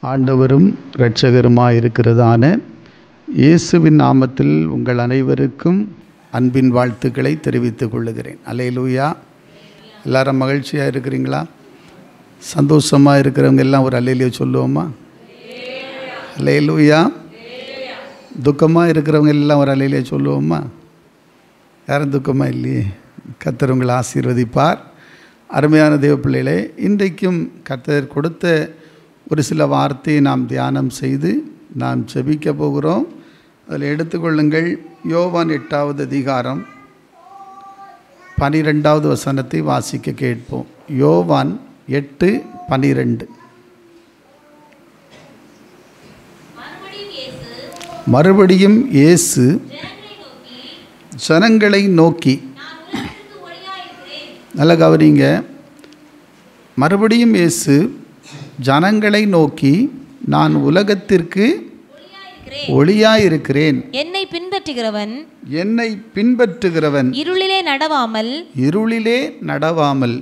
ஆண்டவரும் இரட்சகருமாயிருக்கிறதான இயேசுவின் நாமத்தில் உங்கள் அனைவருக்கும் அன்பின் வாழ்த்துக்களை தெரிவித்துக் கொள்ளுகிறேன். அல்லேலூயா. எல்லாரும் மகிழ்ச்சியாக இருக்கிறீங்களா? சந்தோஷமாக இருக்கிறவங்க எல்லாம் ஒரு அல்லேலூயா சொல்லுவோமா? அல்லேலூயா. துக்கமாக இருக்கிறவங்க எல்லாம் ஒரு அல்லேலூயா சொல்லுவோமா? யாரும் துக்கமாக இல்லையே. கர்த்தர் உங்களை ஆசீர்வதிப்பார். அருமையான தேவ பிள்ளைகளே, இன்றைக்கும் கர்த்தர் கொடுத்த ஒரு சில வார்த்தையை நாம் தியானம் செய்து நாம் ஜெபிக்க போகிறோம். அதில் எடுத்துக்கொள்ளுங்கள். யோவான் 8வது அதிகாரம் 12வது வசனத்தை வாசிக்க கேட்போம். யோவான் 8:12. மறுபடியும் இயேசு ஜனங்களை நோக்கி, நல்ல கவனிங்க, மறுபடியும் இயேசு ஜனங்களை நோக்கி, நான் உலகத்திற்கு ஒளியாயிருக்கிறேன். என்னை பின்பற்றுகிறவன் இருளிலே நடவாமல்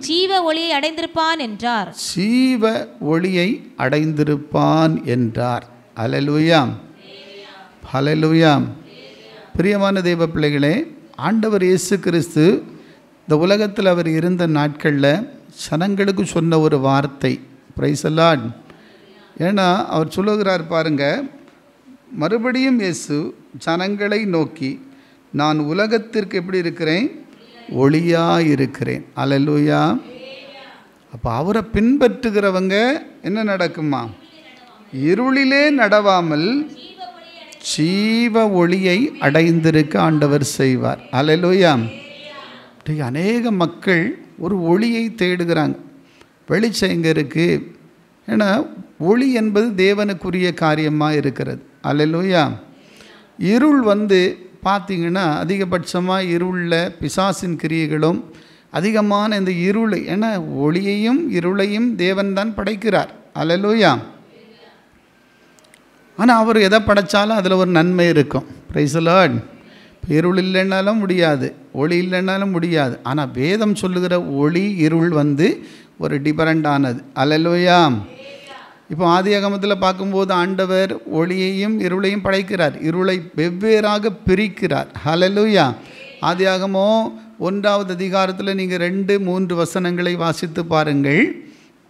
ஜீவ ஒளியை அடைந்திருப்பான் என்றார். ஜீவ ஒளியை அடைந்திருப்பான் என்றார். அல்லேலூயா, அல்லேலூயா. பிரியமான தேவ பிள்ளைகளே, ஆண்டவர் இயேசு கிறிஸ்து இந்த உலகத்தில் அவர் இருந்த நாட்களில் ஜனங்களுக்கு சொன்ன ஒரு வார்த்தை, பிரைஸ் தி லார்ட். ஏன்னா அவர் சொல்லுகிறார் பாருங்க, மறுபடியும் இயேசு ஜனங்களை நோக்கி, நான் உலகத்திற்கு எப்படி இருக்கிறேன்? ஒளியாக இருக்கிறேன். அல்லேலூயா. அப்போ அவரை பின்பற்றுகிறவங்க என்ன நடக்குமா? இருளிலே நடவாமல் ஜீவ ஒளியை அடைந்திருக்க ஆண்டவர் செய்வார். அல்லேலூயா. அநேக மக்கள் ஒரு ஒளியை தேடுகிறாங்க. வெளிச்சம் எங்கே இருக்குது? ஏன்னா ஒளி என்பது தேவனுக்குரிய காரியமாக இருக்கிறது. அல்லேலூயா. இருள் பார்த்திங்கன்னா அதிகபட்சமாக இருளில் பிசாசின் கிரியைகளும் அதிகமான இந்த இருள், ஏன்னா ஒளியையும் இருளையும் தேவன் தான் படைக்கிறார். அல்லேலூயா. ஆனால் அவர் எதை படைத்தாலும் அதில் ஒரு நன்மை இருக்கும். Price the Lord. இருள் இல்லைன்னாலும் முடியாது, ஒளி இல்லைன்னாலும் முடியாது. ஆனால் வேதம் சொல்லுகிற ஒளி இருள் ஒரு டிஃபரெண்டானது. அல்லேலூயா. இப்போ ஆதியாகமத்தில் பார்க்கும்போது ஆண்டவர் ஒளியையும் இருளையும் படைக்கிறார், இருளை வெவ்வேறாக பிரிக்கிறார். அல்லேலூயா. ஆதியாகமோ 1வது அதிகாரத்தில் நீங்கள் 2-3 வசனங்களை வாசித்து பாருங்கள்.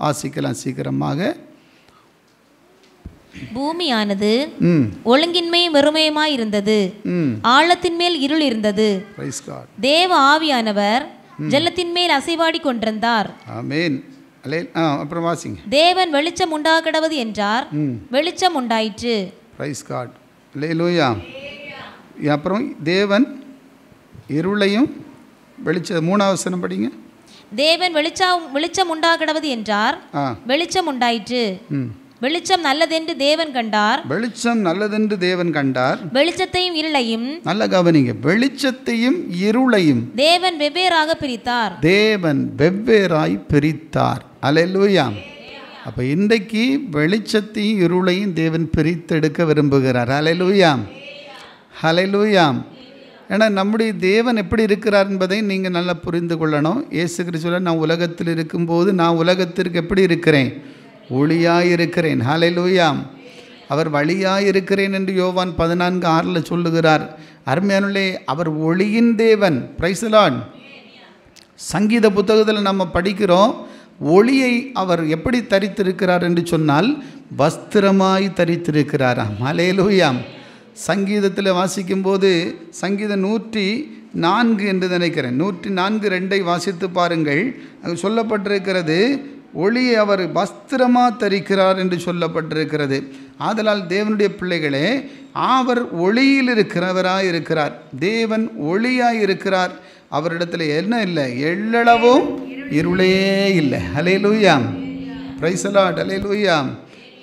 வாசிக்கலாம் சீக்கிரமாக. பூமியானது ஒழுங்கின்மையும் வெறுமையுமாய் இருந்தது, ஆழத்தின் மேல் இருள் இருந்தது, தேவ ஆவியானவர் ஜலத்தின் மேல் அசைவாடி கொண்டிருந்தார். ஆமென். அப்புறம் வாசிங்க. தேவன் வெளிச்சம் உண்டாகடவது என்றார், வெளிச்சம் உண்டாயிற்று. Praise God. அல்லேலூயா. அப்புறம் தேவன் இருளையும் வெளிச்சம், 3வது வசனம் படிங்க. தேவன் வெளிச்சம் உண்டாகடவது என்றார், வெளிச்சம் உண்டாயிற்று. வெளிச்சம் நல்லதென்று தேவன் கண்டார். வெளிச்சம் நல்லதென்று தேவன் கண்டார். வெளிச்சத்தையும் இருளையும், நல்ல கவனிங்க, வெளிச்சத்தையும் இருளையும் தேவன் வெவ்வேறாக பிரித்தார். தேவன் வெவ்வேறாய் பிரித்தார். அல்லேலூயா. அப்போ இன்றைக்கு வெளிச்சத்தையும் இருளையும் தேவன் பிரித்தெடுக்க விரும்புகிறார். அல்லேலூயா, அல்லேலூயா. ஏன்னா நம்முடைய தேவன் எப்படி இருக்கிறார் என்பதை நீங்கள் நல்லா புரிந்து கொள்ளணும். இயேசு கிறிஸ்துவில நான் உலகத்தில் இருக்கும்போது நான் உலகத்திற்கு எப்படி இருக்கிறேன்? ஒளியாயிருக்கிறேன். ஹல்லேலூயா. அவர் வழியாயிருக்கிறேன் என்று யோவான் 14:6 சொல்லுகிறார். அருமையானவர்களே, அவர் ஒளியின் தேவன். Price the Lord. சங்கீத புத்தகத்தில் நம்ம படிக்கிறோம், ஒளியை அவர் எப்படி தரித்திருக்கிறார் என்று சொன்னால் வஸ்திரமாய் தரித்திருக்கிறாராம். ஹல்லேலூயா. சங்கீதத்தில் வாசிக்கும்போது சங்கீதம் 104 என்று நினைக்கிறேன், 104:2 வாசித்து பாருங்கள். அங்கு சொல்லப்பட்டிருக்கிறது, ஒளியை அவர் வஸ்திரமாக தரிக்கிறார் என்று சொல்லப்பட்டிருக்கிறது. ஆதலால் தேவனுடைய பிள்ளைகளே, அவர் ஒளியில் இருக்கிறவராக இருக்கிறார். தேவன் ஒளியாக இருக்கிறார். அவரிடத்தில் என்ன இல்லை? எள்ளளவும் இருளே இல்லை. அல்லேலூயா. Praise the Lord. அல்லேலூயா.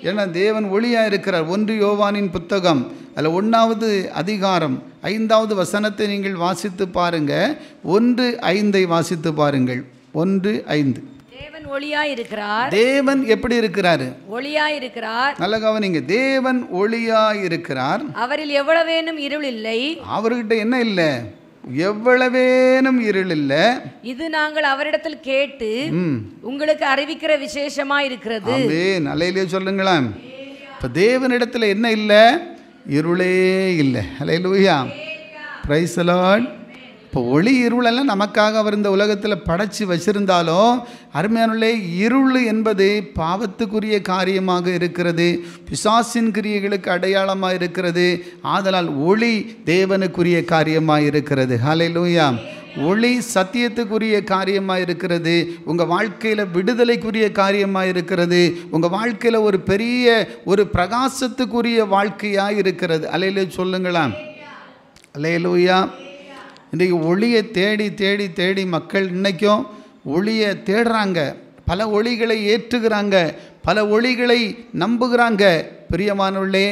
ஏன்னா தேவன் ஒளியாக இருக்கிறார். 1 யோவானின் புத்தகம் அதில் 1வது அதிகாரம் 5வது வசனத்தை நீங்கள் வாசித்து பாருங்கள். 1:5 வாசித்து பாருங்கள். 1:5. தேவன் ஒளியாயிருக்கிறார். தேவன் எப்படி இருக்கிறார்? ஒளியாயிருக்கிறார். நல்ல கவனிங்க. தேவன் ஒளியாயிருக்கிறார். அவரில் எவ்வளவேனும் இருள் இல்லை. அவர்கிட்ட என்ன இல்லை? எவ்வளவேனும் இருள் இல்லை. இது நாங்கள் அவரிடத்தில் கேட்டு உங்களுக்கு அறிவிக்கிற விசேஷமா இருக்கிறது. ஆமென். அல்லேலூயா சொல்லுங்களேன். இப்போ தேவனிடத்தில் என்ன இல்லை? இருளே இல்லை. ஹல்லேலூயா, பிரைஸ் தி லார்ட். இப்போ ஒளி இருளெல்லாம் நமக்காக அவர் இந்த உலகத்தில் படைச்சி வச்சிருந்தாலும் அருமையானுள்ளே, இருள் என்பது பாவத்துக்குரிய காரியமாக இருக்கிறது, பிசாசின் கிரியைகளுக்கு அடையாளமாக இருக்கிறது. ஆதலால் ஒளி தேவனுக்குரிய காரியமாக இருக்கிறது. ஹல்லேலூயா. ஒளி சத்தியத்துக்குரிய காரியமாக இருக்கிறது. உங்கள் வாழ்க்கையில் விடுதலைக்குரிய காரியமாக இருக்கிறது. உங்கள் வாழ்க்கையில் ஒரு பெரிய ஒரு பிரகாசத்துக்குரிய வாழ்க்கையாக இருக்கிறது. அல்லேலூயா சொல்லுங்களா. அல்லேலூயா. இன்றைக்கி ஒளியை தேடி தேடி தேடி மக்கள் இன்றைக்கும் ஒளியை தேடுறாங்க, பல ஒளிகளை ஏற்றுகிறாங்க, பல ஒளிகளை நம்புகிறாங்க. பிரியமானவர்களே,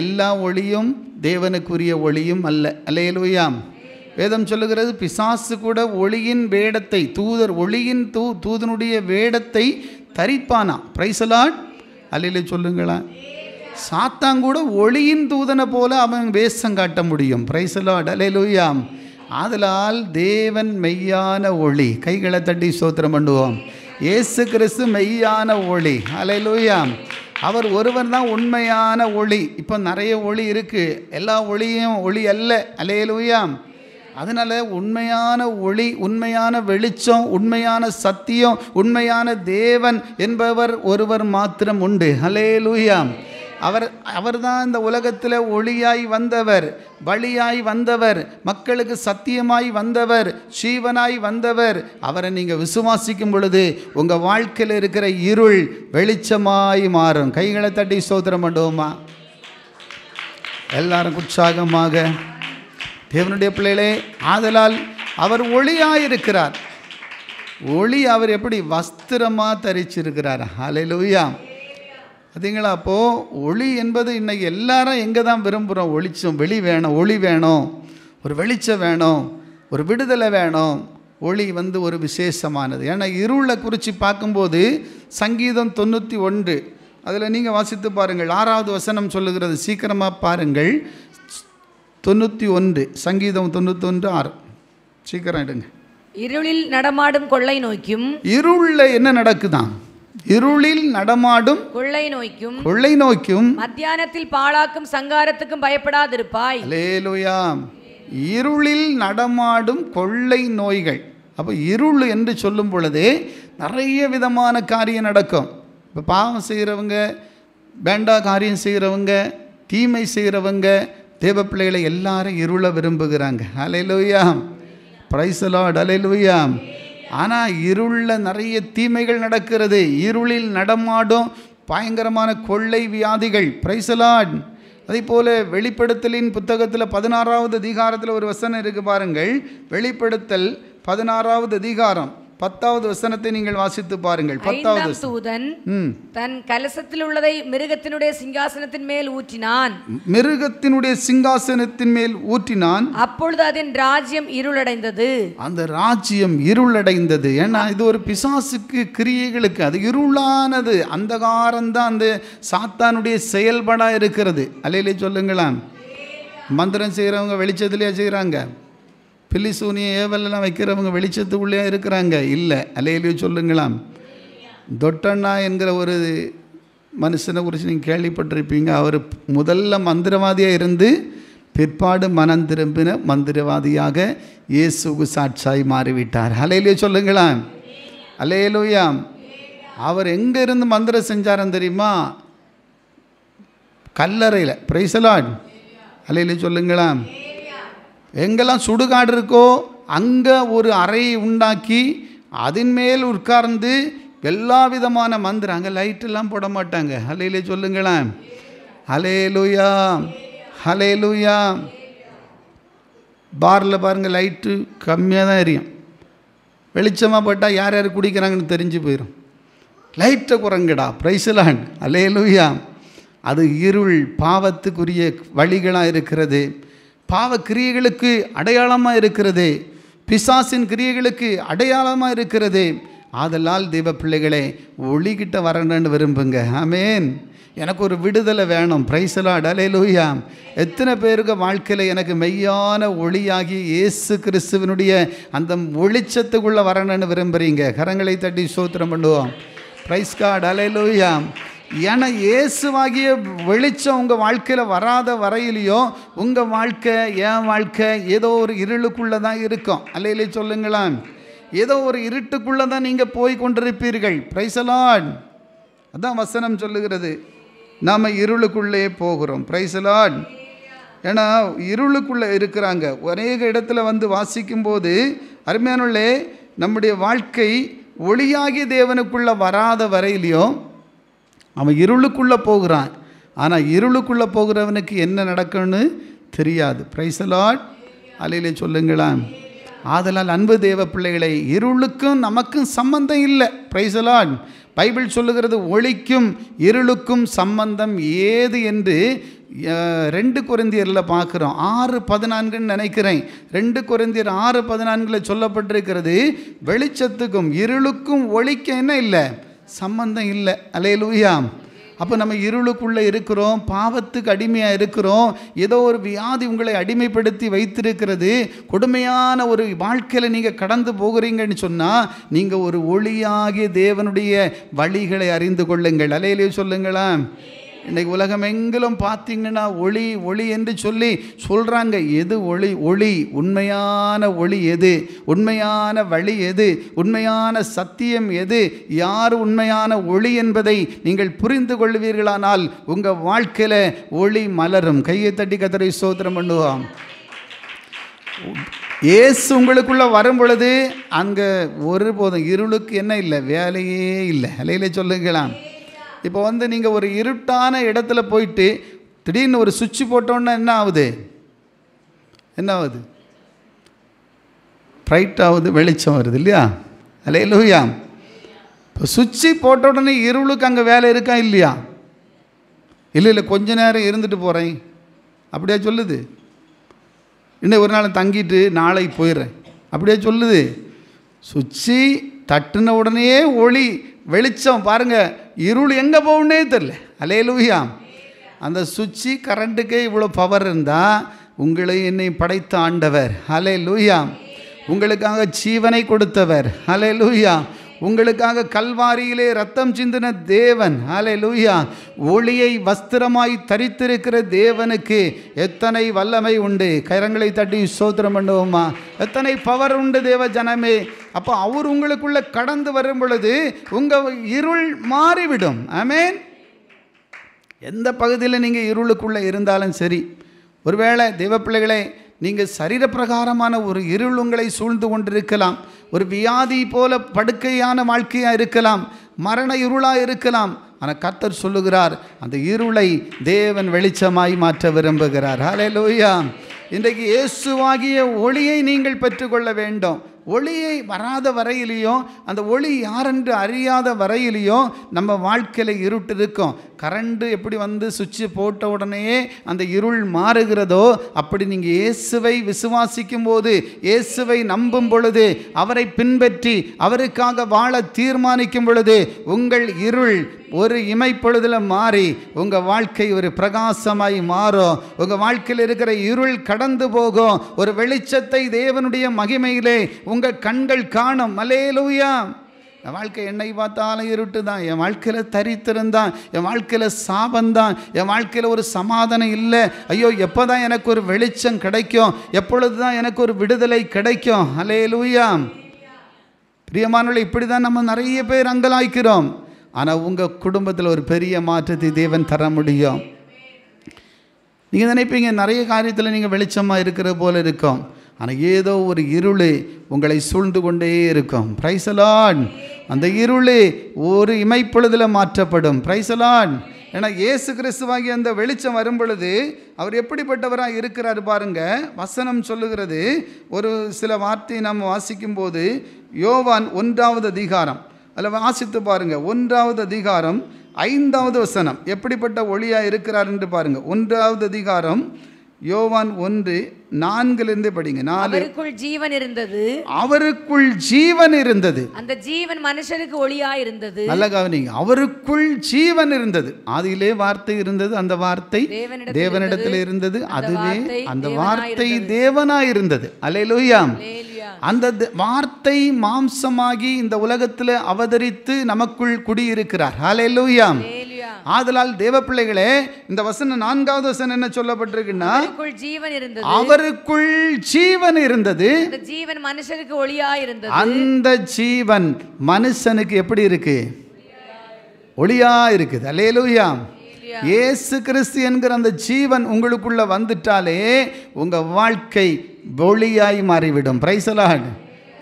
எல்லா ஒளியும் தேவனுக்குரிய ஒளியும் அல்ல. அல்லேலூயா. வேதம் சொல்லுகிறது, பிசாசு கூட ஒளியின் வேடத்தை, தூதர் ஒளியின் தூதனுடைய வேடத்தை தரிப்பானா. Price the Lord. அல்லேலூயா சொல்லுங்களா. சாத்தான் கூட ஒளியின் தூதனை போல அவன் வேஷம் காட்ட முடியும். Praise the Lord. அல்லேலூயா. ஆதலால் தேவன் மெய்யான ஒளி. கைகளை தட்டி ஸ்தோத்திரம் பண்ணுவோம். இயேசு கிறிஸ்து மெய்யான ஒளி. அல்லேலூயா. அவர் ஒருவர் தான் உண்மையான ஒளி. இப்போ நிறைய ஒளி இருக்குது, எல்லா ஒளியும் ஒளி அல்ல. அல்லேலூயா. அதனால் உண்மையான ஒளி, உண்மையான வெளிச்சம், உண்மையான சத்தியம், உண்மையான தேவன் என்பவர் ஒருவர் மாத்திரம் உண்டு. அல்லேலூயா. அவர் தான் இந்த உலகத்தில் ஒளியாய் வந்தவர், வழியாய் வந்தவர், மக்களுக்கு சத்தியமாய் வந்தவர், ஜீவனாய் வந்தவர். அவரை நீங்கள் விசுவாசிக்கும் பொழுது உங்கள் வாழ்க்கையில் இருக்கிற இருள் வெளிச்சமாய் மாறும். கைகளை தட்டி ஸ்தோத்திரம் பண்ணுவோமா? எல்லாரும் உற்சாகமாக. தேவனுடைய பிள்ளைகளே, ஆதலால் அவர் ஒளியாயிருக்கிறார். ஒளி அவர் எப்படி வஸ்திரமாக தரிச்சிருக்கிறார். ஹல்லேலூயா. பார்த்தீங்களா? அப்போது ஒளி என்பது இன்றைக்கி எல்லாரும் எங்கே தான் விரும்புகிறோம்? வெளிச்சம், வெளி வேணும், ஒளி வேணும், ஒரு வெளிச்சம் வேணும், ஒரு விடுதலை வேணும். ஒளி ஒரு விசேஷமானது. ஏன்னா இருளை குறித்து பார்க்கும்போது சங்கீதம் 91 அதில் நீங்கள் வாசித்து பாருங்கள். 6வது வசனம் சொல்லுகிறது. சீக்கிரமாக பாருங்கள். 91 சங்கீதம் 91:6. சீக்கிரம் எடுங்க. இருளில் நடமாடும் கொள்ளை நோய்க்கும். இருளில் என்ன நடக்குதான்? இருளில் நடமாடும் கொள்ளை நோய்க்கும் மத்தியானத்தில் பாழாக்கும் சங்காரத்துக்கும் பயப்படாதிருப்பாய். அல்லேலூயா. இருளில் நடமாடும் கொள்ளை நோய்கள். அப்போ இருள் என்று சொல்லும் பொழுதே நிறைய விதமான காரியம் நடக்கும். இப்போ பாவம் செய்கிறவங்க, வேண்டா காரியம் செய்கிறவங்க, தீமை செய்கிறவங்க, தேவ பிள்ளைகளை எல்லாரும் இருளை விரும்புகிறாங்க. அல்லேலூயா, பிரைஸ் தி லார்ட். அல்லேலூயா. ஆனால் இருளில் நிறைய தீமைகள் நடக்கிறது. இருளில் நடமாடும் பயங்கரமான கொள்ளை வியாதிகள். Price the Lord. அதே போல் வெளிப்படுத்தலின் புத்தகத்தில் 16வது அதிகாரத்தில் ஒரு வசனம் இருக்குது பாருங்கள். வெளிப்படுத்தல் 16வது அதிகாரம் 10வது வசனத்தை நீங்கள் வாசித்து பாருங்கள். 10வது தூதன் தன் கலசத்தில் உள்ளதை மிருகத்தினுடைய சிங்காசனத்தின் மேல் ஊற்றினான். மிருகத்தினுடைய சிங்காசனத்தின் மேல் ஊற்றினான். அப்பொழுது அதன் ராஜ்யம் இருளடைந்தது. அந்த ராஜ்யம் இருளடைந்தது. ஏன்னா இது ஒரு பிசாசுக்கு கிரியைகளுக்கு அது இருளானது. அந்தகாரம்தான் அந்த சாத்தானுடைய செயல்படா இருக்கிறது. அல்லேலூயா சொல்லுங்களேன். மந்திரம் செய்கிறவங்க வெளிச்சத்திலேயே செய்கிறாங்க. பில்லி சூனிய ஏவலெல்லாம் வைக்கிறவங்க வெளிச்சத்துக்குள்ளே இருக்கிறாங்க. இல்லை. அல்லேலூயா சொல்லுங்களாம். தொட்டண்ணா என்கிற ஒரு மனுஷனை குறித்து நீங்கள் கேள்விப்பட்டிருப்பீங்க. அவர் முதல்ல மந்திரவாதியாக இருந்து பிற்பாடு மனம் திரும்பின மந்திரவாதியாக இயேசுவுக்கு சாட்சியாய் மாறிவிட்டார். அல்லேலூயா சொல்லுங்களாம். அல்லேலூயா. அவர் எங்கே இருந்து மந்திரம் செஞ்சாரன்னு தெரியுமா? கல்லறையில். Praise the Lord. அல்லேலூயா சொல்லுங்களாம். எங்கெல்லாம் சுடுகாடு இருக்கோ அங்கே ஒரு அறையை உண்டாக்கி அதன் மேல் உட்கார்ந்து எல்லா விதமான மந்திரம். அங்கே லைட்டெல்லாம் போட மாட்டாங்க. அல்லேலூயா சொல்லுங்களேன். அல்லேலூயா, அல்லேலூயா. பாரில் பாருங்கள், லைட்டு கம்மியாக தான் எரியும். வெளிச்சமாக போட்டால் யார் யார் குடிக்கிறாங்கன்னு தெரிஞ்சு போயிடும். லைட்டை குறைங்கடா. Price the Lord. அல்லேலூயா. அது இருள், பாவத்துக்குரிய வழிகளாக இருக்கிறது. பாவ கிரியைகளுக்கு அடையாளமாக இருக்கிறது. பிசாசின் கிரியைகளுக்கு அடையாளமாக இருக்கிறது. ஆதலால் தேவ பிள்ளைகளே, ஒளிகிட்ட வரணுன்னு விரும்புங்க. ஆமேன். எனக்கு ஒரு விடுதலை வேணும். Praise the Lord. அல்லேலூயா. எத்தனை பேருக்கு வாழ்க்கையில் எனக்கு மெய்யான ஒளியாகி இயேசு கிறிஸ்துவினுடைய அந்த வெளிச்சத்துக்குள்ளே வரணுன்னு விரும்புகிறீங்க? கரங்களை தட்டி ஸ்தோத்திரம் பண்ணுவோம். Praise God. அல்லேலூயா. ஏன்னா இயேசுவாகிய வெளிச்சம் உங்கள் வாழ்க்கையில் வராத வரையிலையும் உங்கள் வாழ்க்கை, என் வாழ்க்கை ஏதோ ஒரு இருளுக்குள்ளே தான் இருக்கும். அல்லையிலே சொல்லுங்களேன், ஏதோ ஒரு இருட்டுக்குள்ளே தான் நீங்கள் போய் கொண்டிருப்பீர்கள். Price the Lord. அதான் வசனம் சொல்லுகிறது, நாம் இருளுக்குள்ளே போகிறோம். Price the Lord. ஏன்னா இருளுக்குள்ளே இருக்கிறாங்க. அநேக இடத்துல வந்து வாசிக்கும்போது அருமையானவர்களே, நம்முடைய வாழ்க்கை ஒளியாகிய தேவனுக்குள்ளே வராத வரையிலையும் அவன் இருளுக்குள்ளே போகிறான். ஆனால் இருளுக்குள்ளே போகிறவனுக்கு என்ன நடக்கும்னு தெரியாது. Price the Lord. அல்லேலூயா சொல்லுங்களேன். ஆதலால் அன்பு தேவ பிள்ளைகளை, இருளுக்கும் நமக்கும் சம்பந்தம் இல்லை. Price the Lord. பைபிள் சொல்லுகிறது ஒளிக்கும் இருளுக்கும் சம்பந்தம் ஏது என்று 2 கொரிந்தியரில் பார்க்குறோம். 6:14 நினைக்கிறேன். 2 கொரிந்தியர் 6:14 சொல்லப்பட்டிருக்கிறது, வெளிச்சத்துக்கும் இருளுக்கும் ஒளிக்கும் என்ன இல்லை, சம்பந்தம் இல்லை. அல்லேலூயா. அப்போ நம்ம இருளுக்குள்ளே இருக்கிறோம், பாவத்துக்கு அடிமையாக இருக்கிறோம். ஏதோ ஒரு வியாதி உங்களை அடிமைப்படுத்தி வைத்திருக்கிறது. கொடுமையான ஒரு வாழ்க்கையில் நீங்கள் கடந்து போகிறீங்கன்னு சொன்னால் நீங்கள் ஒரு ஒளியாகிய தேவனுடைய வழிகளை அறிந்து கொள்ளுங்கள். அல்லேலூயா சொல்லுங்களேன். இன்றைக்கு உலகம் எங்கிலும் பார்த்தீங்கன்னா ஒளி ஒளி என்று சொல்லி சொல்கிறாங்க. எது ஒளி? ஒளி உண்மையான ஒளி எது? உண்மையான வழி எது? உண்மையான சத்தியம் எது? யார் உண்மையான ஒளி என்பதை நீங்கள் புரிந்து கொள்வீர்களானால் உங்கள் வாழ்க்கையில் ஒளி மலரும். கையை தட்டி கர்த்தரை ஸ்தோத்திரம் பண்ணுவோம். இயேசு உங்களுக்குள்ளே வரும் பொழுது அங்கே ஒருபோதும் இருளுக்கு என்ன இல்லை, வேலையே இல்லை. அல்லேலூயா சொல்லுங்களாம். இப்போ வந்து நீங்கள் ஒரு இருட்டான இடத்துல போயிட்டு திடீர்னு ஒரு சுவிட்ச் போட்டோன்னா என்ன ஆகுது? என்ன ஆகுது? பிரைட் ஆகுது, வெளிச்சம் வருது இல்லையா? அல்லேலூயா. இப்போ சுவிட்சு போட்ட உடனே இருளுக்கு அங்கே வேலை இருக்கா இல்லையா? இல்லை கொஞ்ச நேரம் இருந்துட்டு போகிறேன் அப்படியே சொல்லுது. இன்னும் ஒரு நாள் தங்கிட்டு நாளைக்கு போயிடுறேன் அப்படியே சொல்லுது. சுவிட்சு தட்டுன உடனே ஒளி வெளிச்சம். பாருங்கள், இருள் எங்கே போகணுன்னே தெரில. அல்லேலூயா. அந்த சுவிட்சு கரண்ட்டுக்கே இவ்வளோ பவர் இருந்தால் உங்களை என்னை படைத்த ஆண்டவர், அல்லேலூயா, உங்களுக்காக ஜீவனை கொடுத்தவர், அல்லேலூயா, உங்களுக்காக கல்வாரியிலே ரத்தம் சிந்தின தேவன், அல்லேலூயா, ஒளியை வஸ்திரமாய் தரித்திருக்கிற தேவனுக்கு எத்தனை வல்லமை உண்டு. கரங்களை தட்டி ஸ்தோத்திரம் பண்ணுவோமா? எத்தனை பவர் உண்டு தேவ ஜனமே. அப்போ அவர் உங்களுக்குள்ளே கடந்து வரும் பொழுது உங்கள் இருள் மாறிவிடும். ஆமென். எந்த பகுதியில் நீங்கள் இருளுக்குள்ளே இருந்தாலும் சரி, ஒருவேளை தேவ பிள்ளைகளே நீங்கள் சரீரப்பிரகாரமான ஒரு இருள் உங்களை சூழ்ந்து கொண்டிருக்கலாம். ஒரு வியாதி போல படுக்கையான வாழ்க்கையாக இருக்கலாம், மரண இருளாக இருக்கலாம். ஆனால் கர்த்தர் சொல்லுகிறார், அந்த இருளை தேவன் வெளிச்சமாய் மாற்ற விரும்புகிறார். ஹல்லேலூயா. இன்றைக்கு இயேசுவாகிய ஒளியை நீங்கள் பெற்றுக்கொள்ள வேண்டும். ஒளியை வராத வரையிலையும், அந்த ஒளி யாரென்று அறியாத வரையிலையும் நம்ம வாழ்க்கையில் இருட்டு இருக்கும். கரண்ட்டு எப்படி வந்து சுவிட்சு போட்ட உடனே அந்த இருள் மாறுகிறதோ, அப்படி நீங்கள் இயேசுவை விசுவாசிக்கும் போது, இயேசுவை நம்பும் பொழுது, அவரை பின்பற்றி அவருக்காக வாழ தீர்மானிக்கும் பொழுது உங்கள் இருள் ஒரு இமைப்பொழுதில் மாறி உங்கள் வாழ்க்கை ஒரு பிரகாசமாய் மாறும். உங்கள் வாழ்க்கையில் இருக்கிற இருள் கடந்து போகும். ஒரு வெளிச்சத்தை தேவனுடைய மகிமையிலே உங்கள் கண்கள் காணும். அல்லேலூயா. என் வாழ்க்கை என்னை பார்த்தாலும் இருட்டு தான், என் வாழ்க்கையில் தரித்திரம் தான், என் வாழ்க்கையில் சாபந்தான், என் வாழ்க்கையில் ஒரு சமாதானம் இல்லை. ஐயோ, எப்போ தான் எனக்கு ஒரு வெளிச்சம் கிடைக்கும், எப்பொழுது தான் எனக்கு ஒரு விடுதலை கிடைக்கும். அல்லேலூயா. பிரியமானவர்களே, இப்படி தான் நம்ம நிறைய பேர் அங்கலாய்க்கிறோம். ஆனால் உங்கள் குடும்பத்தில் ஒரு பெரிய மாற்றத்தை தேவன் தர முடியும். நீங்கள் நினைப்பீங்க நிறைய காரியத்தில் நீங்கள் வெளிச்சமாக இருக்கிற போல இருக்கும், ஆனால் ஏதோ ஒரு இருள் உங்களை சூழ்ந்து கொண்டே இருக்கும். Price the Lord. அந்த இருள் ஒரு இமைப்பொழுதில் மாற்றப்படும். Price the Lord. ஏன்னா இயேசு கிறிஸ்துவாகி அந்த வெளிச்சம் வரும் பொழுது அவர் எப்படிப்பட்டவராக இருக்கிறார் பாருங்க. வசனம் சொல்லுகிறது, ஒரு சில வார்த்தையை நாம் வாசிக்கும்போது யோவான் 1வது அதிகாரம் அதில் வாசித்து பாருங்கள். 1வது அதிகாரம் 5வது வசனம் எப்படிப்பட்ட ஒளியாக இருக்கிறார் என்று பாருங்கள். 1வது அதிகாரம் யோவான் 1:4 படிங்க. 4. அவருக்குள் ஜீவன் இருந்தது, அவருக்குள் ஜீவன் இருந்தது, அந்த ஜீவன் மனுஷனுக்கு ஒளியாய் இருந்தது. நல்ல கவனிங்க. அவருக்குள் ஜீவன் இருந்தது, அதிலே வார்த்தை இருந்தது, அந்த வார்த்தை தேவனிடத்தில் இருந்தது, அதுவே அந்த வார்த்தை தேவனாய் இருந்தது. அல்லேலூயா. அந்த வார்த்தை மாம்சமாகி இந்த உலகத்தில் அவதரித்து நமக்குள் குடியிருக்கிறார். அல்லேலூயா. ஆதலால் தேவ பிள்ளைகளே, இந்த வசனம் 4வது வசனம் என்ன சொல்லப்பட்டிருக்குன்னா, ஜீவன் இருந்தது, அவருக்குள் ஜீவன் இருந்தது, அந்த ஜீவன் மனுஷனுக்கு ஒளியா இருந்தது. அந்த ஜீவன் மனுஷனுக்கு எப்படி இருக்கு? ஒளியா இருக்குது. அல்லேலூயா. இயேசு கிறிஸ்து என்கிற அந்த ஜீவன் உங்களுக்குள்ள வந்துட்டாலே உங்க வாழ்க்கை ஒளியாய் மாறிவிடும். Price the Lord.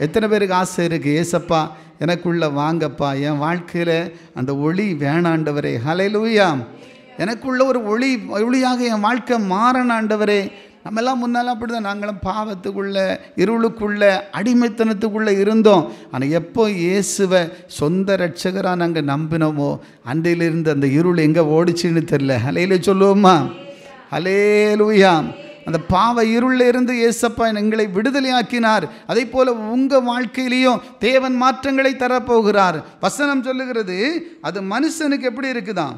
எத்தனை பேருக்கு ஆசை இருக்கு, ஏசப்பா எனக்குள்ள வாங்கப்பா, என் வாழ்க்கையில் அந்த ஒளி வேணாண்டவரே, ஹல்லேலூயா, எனக்குள்ள ஒரு ஒளியாக என் வாழ்க்கை மாறனாண்டவரே. நம்மெல்லாம் முன்னெல்லாம் அப்படி தான், நாங்களும் பாவத்துக்குள்ளே இருளுக்குள்ளே அடிமைத்தனத்துக்குள்ளே இருந்தோம். ஆனால் எப்போ இயேசுவை சொந்த ரட்சகராக நாங்கள் நம்பினோமோ அன்றையிலிருந்து அந்த இருள் எங்கே ஓடிச்சின்னு தெரில. ஹல்லேலூயா சொல்லுவோமா? ஹல்லேலூயா. அந்த பாவ இருளில் இருந்து இயேசப்பா எங்களை விடுதலையாக்கினார். அதே போல் உங்கள் வாழ்க்கையிலையும் தேவன் மாற்றங்களை தரப்போகிறார். வசனம் சொல்லுகிறது அது மனுஷனுக்கு எப்படி இருக்குதான்?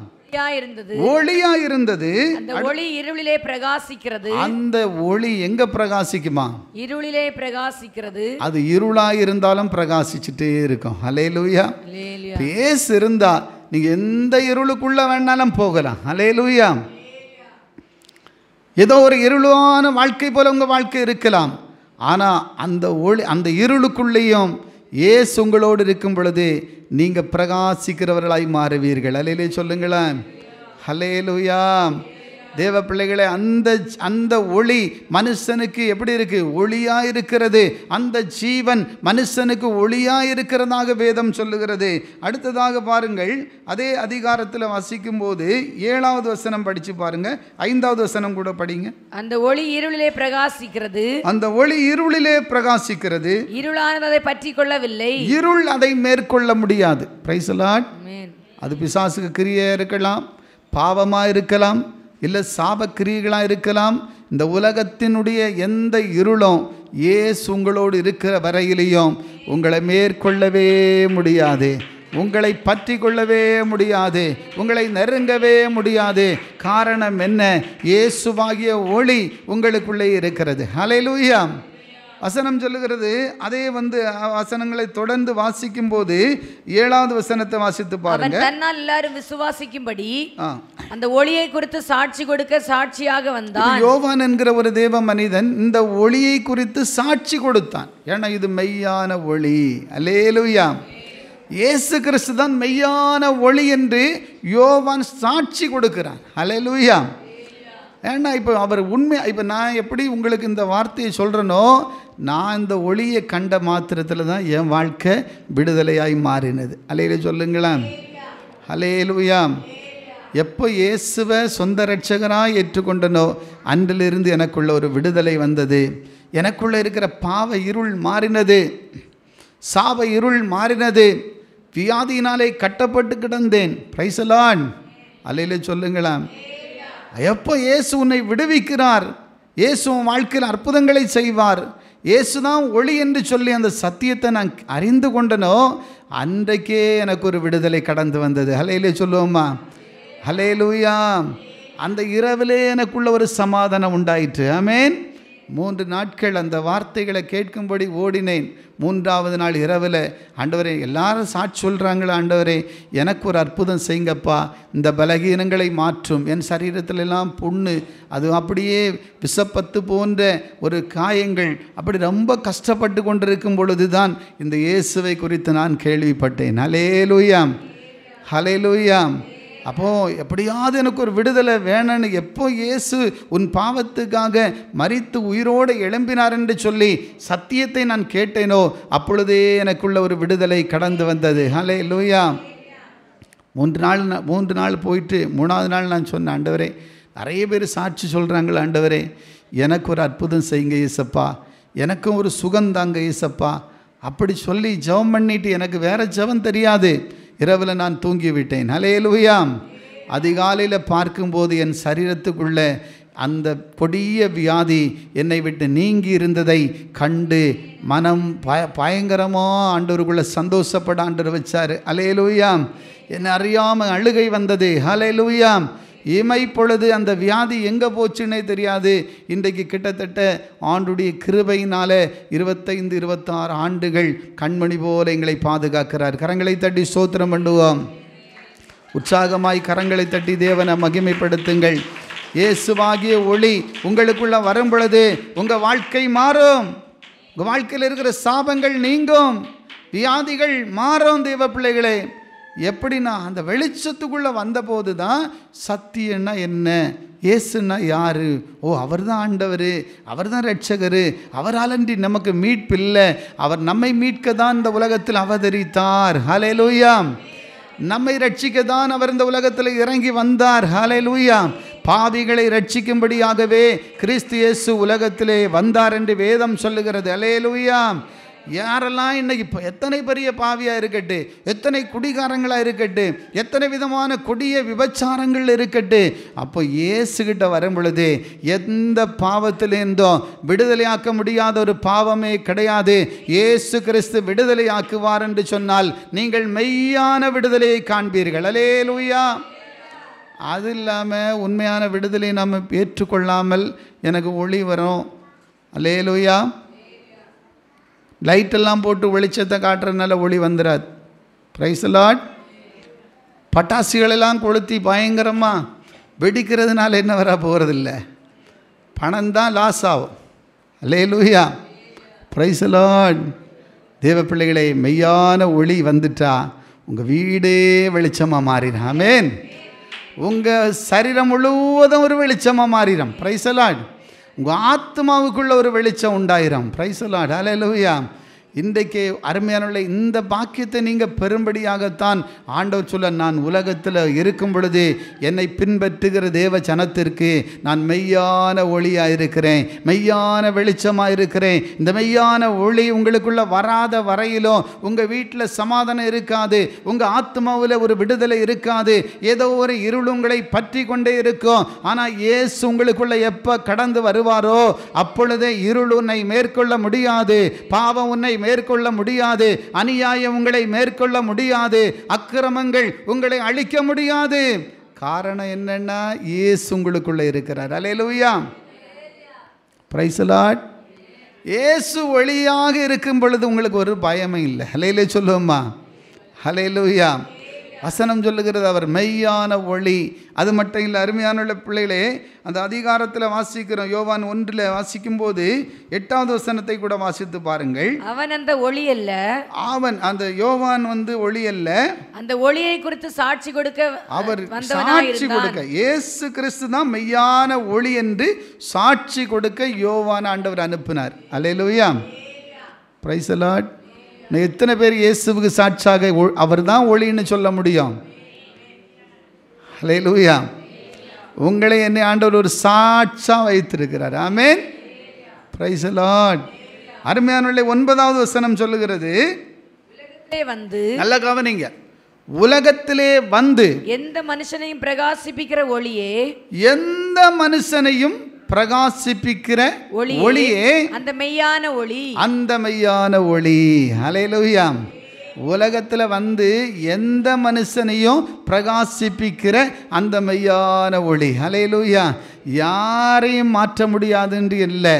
ஒளியா இருந்தது. அந்த ஒளி இருளிலே பிரகாசிக்கிறது. அந்த ஒளி எங்க பிரகாசிக்குமா? இருளிலே பிரகாசிக்கிறது. அது இருளா இருந்தாலும் பிரகாசிச்சுட்டே இருக்கும். ஹல்லேலூயா. பேசு இருந்தா நீங்க எந்த இருளுக்குள்ள வேணாலும் போகலாம். ஹல்லேலூயா. ஏதோ ஒரு இருளான வாழ்க்கை போல உங்கள் வாழ்க்கை இருக்கலாம். ஆனால் அந்த ஒளி, அந்த இருளுக்குள்ளேயும் இயேசு உங்களோடு இருக்கும் பொழுது நீங்கள் பிரகாசிக்கிறவர்களாய் மாறுவீர்கள். அல்லேலூயா சொல்லுங்களேன். ஹல்லேலூயா. தேவ பிள்ளைகளே, அந்த ஒளி மனுஷனுக்கு எப்படி இருக்கு? ஒளியா இருக்கிறது. அந்த ஜீவன் மனுஷனுக்கு ஒளியா இருக்கிறதாக வேதம் சொல்லுகிறது. அடுத்ததாக பாருங்கள், அதே அதிகாரத்தில் வசிக்கும் போது 7வது வசனம் படிச்சு பாருங்க, 5வது வசனம் கூட படிங்க. அந்த ஒளி இருளிலே பிரகாசிக்கிறது. அந்த ஒளி இருளிலே பிரகாசிக்கிறது. இருளானது அதை பற்றி கொள்ளவில்லை. இருள் அதை மேற்கொள்ள முடியாது. Price the Lord. அது பிசாசுக்கு கிரியா இருக்கலாம், பாவமா இருக்கலாம், இல்லை சாபக்கிரியைகளாக இருக்கலாம். இந்த உலகத்தினுடைய எந்த இருளும் இயேசு உங்களோடு இருக்கிற வரையிலையும் உங்களை மேற்கொள்ளவே முடியாது, உங்களை பற்றி கொள்ளவே முடியாது, உங்களை நெருங்கவே முடியாது. காரணம் என்ன? இயேசுவாகிய ஒளி உங்களுக்குள்ளே இருக்கிறது. ஹல்லேலூயா. வசனம் சொல்லுகிறது. அதே வசனங்களை தொடர்ந்து வாசிக்கும் போது 7வது வசனத்தை வாசித்து பாருங்க. தன்னால் எல்லாரும் விசுவாசிக்கும்படி அந்த ஒளியை குறித்து சாட்சி கொடுக்க சாட்சியாக வந்தான். யோவான் என்கிற ஒரு தேவ மனிதன் இந்த ஒளியை குறித்து சாட்சி கொடுத்தான். ஏன்னா இது மெய்யான ஒளி. அல்லேலூயா. இயேசு கிறிஸ்து தான் மெய்யான ஒளி என்று யோவான் சாட்சி கொடுக்கிறான். அல்லேலூயா. ஏன்னா இப்போ அவர் உண்மை, இப்போ நான் எப்படி உங்களுக்கு இந்த வார்த்தையை சொல்கிறேனோ, நான் இந்த ஒளியை கண்ட மாத்திரத்தில் தான் என் வாழ்க்கை விடுதலையாய் மாறினது. அல்லேலூயா சொல்லுங்களேன். அல்லேலூயா. எப்போ இயேசுவை சொந்த ரட்சகராக ஏற்றுக்கொண்டனோ அன்றிலிருந்து எனக்குள்ள ஒரு விடுதலை வந்தது. எனக்குள்ளே இருக்கிற பாவ இருள் மாறினது, சாப இருள் மாறினது. வியாதியினாலே கட்டப்பட்டு கிடந்தேன். Price the Lord. அல்லேலூயா சொல்லுங்களேன். எப்போ இயேசு உன்னை விடுவிக்கிறார், இயேசு உன் வாழ்க்கையில் அற்புதங்களை செய்வார், இயேசு தான் ஒளி என்று சொல்லி அந்த சத்தியத்தை நான் அறிந்து கொண்டனோ அன்றைக்கே எனக்கு ஒரு விடுதலை கடந்து வந்தது. ஹல்லேலூயா சொல்லுவோமா? ஹல்லேலூயா. அந்த இரவிலே எனக்குள்ள ஒரு சமாதானம் உண்டாயிற்று. ஆமென். 3 நாட்கள் அந்த வார்த்தைகளை கேட்கும்படி ஓடினேன். 3வது நாள் இரவில், ஆண்டவரே எல்லாரும் சாட்சி சொல்கிறாங்களே, ஆண்டவரே எனக்கு ஒரு அற்புதம் செய்யுங்கப்பா, இந்த பலகீனங்களை மாற்றும், என் சரீரத்தில் எல்லாம் புண்ணு, அது அப்படியே விஷப்பத்து போன்ற ஒரு காயங்கள், அப்படி ரொம்ப கஷ்டப்பட்டு கொண்டிருக்கும் பொழுது தான் இந்த இயேசுவை குறித்து நான் கேள்விப்பட்டேன். ஹல்லேலூயா. ஹல்லேலூயா. அப்போது எப்படியாவது எனக்கு ஒரு விடுதலை வேணும்னு, எப்போ இயேசு உன் பாவத்துக்காக மரித்து உயிரோடு எழும்பினார் என்று சொல்லி சத்தியத்தை நான் கேட்டேனோ அப்பொழுதே எனக்குள்ள ஒரு விடுதலை கடந்து வந்தது. ஹல்லேலூயா. 3 நாள் போயிட்டு 3வது நாள் நான் சொன்னேன், ஆண்டவரே நிறைய பேர் சாட்சி சொல்கிறாங்களே, ஆண்டவரே எனக்கு ஒரு அற்புதம் செய்யுங்க இயேசப்பா, எனக்கும் ஒரு சுகந்தாங்க இயேசப்பா. அப்படி சொல்லி ஜெபம் பண்ணிட்டு எனக்கு வேறு ஜெபம் தெரியாது. இரவில் நான் தூங்கிவிட்டேன். ஹல்லேலூயா. அதிகாலையில் பார்க்கும்போது என் சரீரத்துக்குள்ள அந்த கொடிய வியாதி என்னை விட்டு நீங்கி இருந்ததை கண்டு மனம் பயங்கரமாக ஆண்டவருக்குள்ளே சந்தோஷப்பட ஆண்டவர் வச்சார். ஹல்லேலூயா. என்னை அறியாமல் அழுகை வந்தது. ஹல்லேலூயா. இமைப்பொழுது அந்த வியாதி எங்கே போச்சுன்னே தெரியாது. இன்றைக்கு கிட்டத்தட்ட ஆண்டுடைய கிருபையினால 25-26 ஆண்டுகள் கண்மணி போல எங்களை பாதுகாக்கிறார். கரங்களை தட்டி ஸ்தோத்திரம் பண்ணுவோம். உற்சாகமாய் கரங்களை தட்டி தேவனை மகிமைப்படுத்துங்கள். இயேசுவாகிய ஒளி உங்களுக்குள்ள வரும் பொழுது உங்கள் வாழ்க்கை மாறும். உங்கள் வாழ்க்கையில் இருக்கிற சாபங்கள் நீங்கும், வியாதிகள் மாறும். தேவ பிள்ளைகளே, எப்படின்னா அந்த வெளிச்சத்துக்குள்ளே வந்தபோது தான் சத்தியன்னா என்ன, இயேசுன்னா யார், ஓ அவர் தான் ஆண்டவர், அவர் தான் ரட்சகர், அவராலன்றி நமக்கு மீட்பில்லை, அவர் நம்மை மீட்க தான் இந்த உலகத்தில் அவதரித்தார். ஹல்லேலூயா. நம்மை ரட்சிக்க தான் அவர் இந்த உலகத்தில் இறங்கி வந்தார். ஹல்லேலூயா. பாவிகளை ரட்சிக்கும்படியாகவே கிறிஸ்து இயேசு உலகத்திலே வந்தார் என்று வேதம் சொல்லுகிறது. ஹல்லேலூயா. யாரெல்லாம் இன்னைக்கு எத்தனை பெரிய பாவியாக இருக்கட்டு, எத்தனை குடிகாரங்களாக இருக்கட்டு, எத்தனை விதமான கொடிய விபச்சாரங்கள் இருக்கட்டு, அப்போ இயேசுகிட்ட வரும் பொழுது எந்த பாவத்திலேருந்தும் விடுதலையாக்க முடியாத ஒரு பாவமே கிடையாது. இயேசு கிறிஸ்து விடுதலையாக்குவார் என்று சொன்னால் நீங்கள் மெய்யான விடுதலையை காண்பீர்கள். அல்லேலூயா. அது இல்லாமல் உண்மையான விடுதலை நாம் ஏற்றுக்கொள்ளாமல் எனக்கு ஒளி வரும், அல்லேலூயா, லைட்டெல்லாம் போட்டு வெளிச்சத்தை காட்டுறதுனால ஒளி வந்துடாது. Price the Lord. பட்டாசுகளெல்லாம் கொளுத்தி பயங்கரமாக வெடிக்கிறதுனால என்ன வர போகிறதில்ல, பணம் தான் லாஸ் ஆகும். அல்லேலூயா. Praise the Lord. தேவ பிள்ளைகளை, மெய்யான ஒளி வந்துட்டா உங்கள் வீடே வெளிச்சமாக மாறிடும். ஆமென். உங்கள் சரீரம் முழுவதும் ஒரு வெளிச்சமாக மாறிடும். Price the Lord. உங்கள் ஆத்மாவுக்குள்ள ஒரு வெளிச்சம் உண்டாயிரும். Price the Lord. ஹல்லேலூயா. இன்றைக்கு அருமையான இந்த பாக்கியத்தை நீங்கள் பெரும்படியாகத்தான் ஆண்டவர் சொல்ல, நான் உலகத்தில் இருக்கும் பொழுது என்னை பின்பற்றுகிற தேவ ஜனத்திற்கு நான் மெய்யான ஒளியாக இருக்கிறேன், மெய்யான வெளிச்சமாக இருக்கிறேன். இந்த மெய்யான ஒளி உங்களுக்குள்ள வராத வரையிலும் உங்கள் வீட்டில் சமாதானம் இருக்காது, உங்கள் ஆத்மாவில் ஒரு விடுதலை இருக்காது, ஏதோ ஒரு இருள் உங்களை பற்றி கொண்டே இருக்கும். ஆனால் இயேசு உங்களுக்குள்ள எப்போ கடந்து வருவாரோ அப்பொழுதே இருள் உன்னை மேற்கொள்ள முடியாது, பாவம் உன்னை மேற்கொள்ள முடியாது, அநியாயம் உங்களை மேற்கொள்ள முடியாது, அக்கிரமங்கள் உங்களை அழிக்க முடியாது. காரணம் என்னன்னா, இயேசு உங்களுக்குள்ள இருக்கிறார். அல்லேலூயா. Praise the Lord. இயேசு ஒளியாக இருக்கும் பொழுது உங்களுக்கு ஒரு பயமும் இல்லை. ஹல்லேலூயா சொல்லுவோமா? ஹல்லேலூயா. வசனம் சொல்லுகிறது அவர் மெய்யான ஒளி. அது மட்டும் இல்லை, அருமையான பிள்ளைகளே, அந்த அதிகாரத்தில் வாசிக்கிறோம். யோவான் 1 வாசிக்கும்போது 8வது வசனத்தை கூட வாசித்து பாருங்கள். அவன் அந்த ஒளி அல்ல, அவன் அந்த யோவான் ஒளி அல்ல, அந்த ஒளியை குறித்து சாட்சி கொடுக்க அவர் சாட்சி கொடுக்க, இயேசு கிறிஸ்து தான் மெய்யான ஒளி என்று சாட்சி கொடுக்க யோவான் ஆண்டவர் அனுப்பினார். அல்லேலூயா. Praise the Lord. எத்தனை பேர் இயேசுவுக்கு சாட்சியாக அவர் தான் ஒளின்னு சொல்ல முடியும்? ஹல்லேலூயா. உங்களை என்னை ஆண்டவர் ஒரு சாட்சியாக வைத்திருக்கிறார். ஆமென். Praise the Lord. அருமையான 9வது வசனம் சொல்லுகிறது, வந்து நல்ல கவனிங்க, உலகத்திலே வந்து எந்த மனுஷனையும் பிரகாசிப்பிக்கிற ஒளியே, எந்த மனுஷனையும் பிரகாசிப்பிக்கிற ஒளியே, அந்த மெய்யான ஒளி, அந்த மெய்யான ஒளி. ஹல்லேலூயா. உலகத்தில் வந்து எந்த மனுஷனையும் பிரகாசிப்பிக்கிற அந்த மெய்யான ஒளி. ஹல்லேலூயா. யாரையும் மாற்ற முடியாது என்று இல்லை,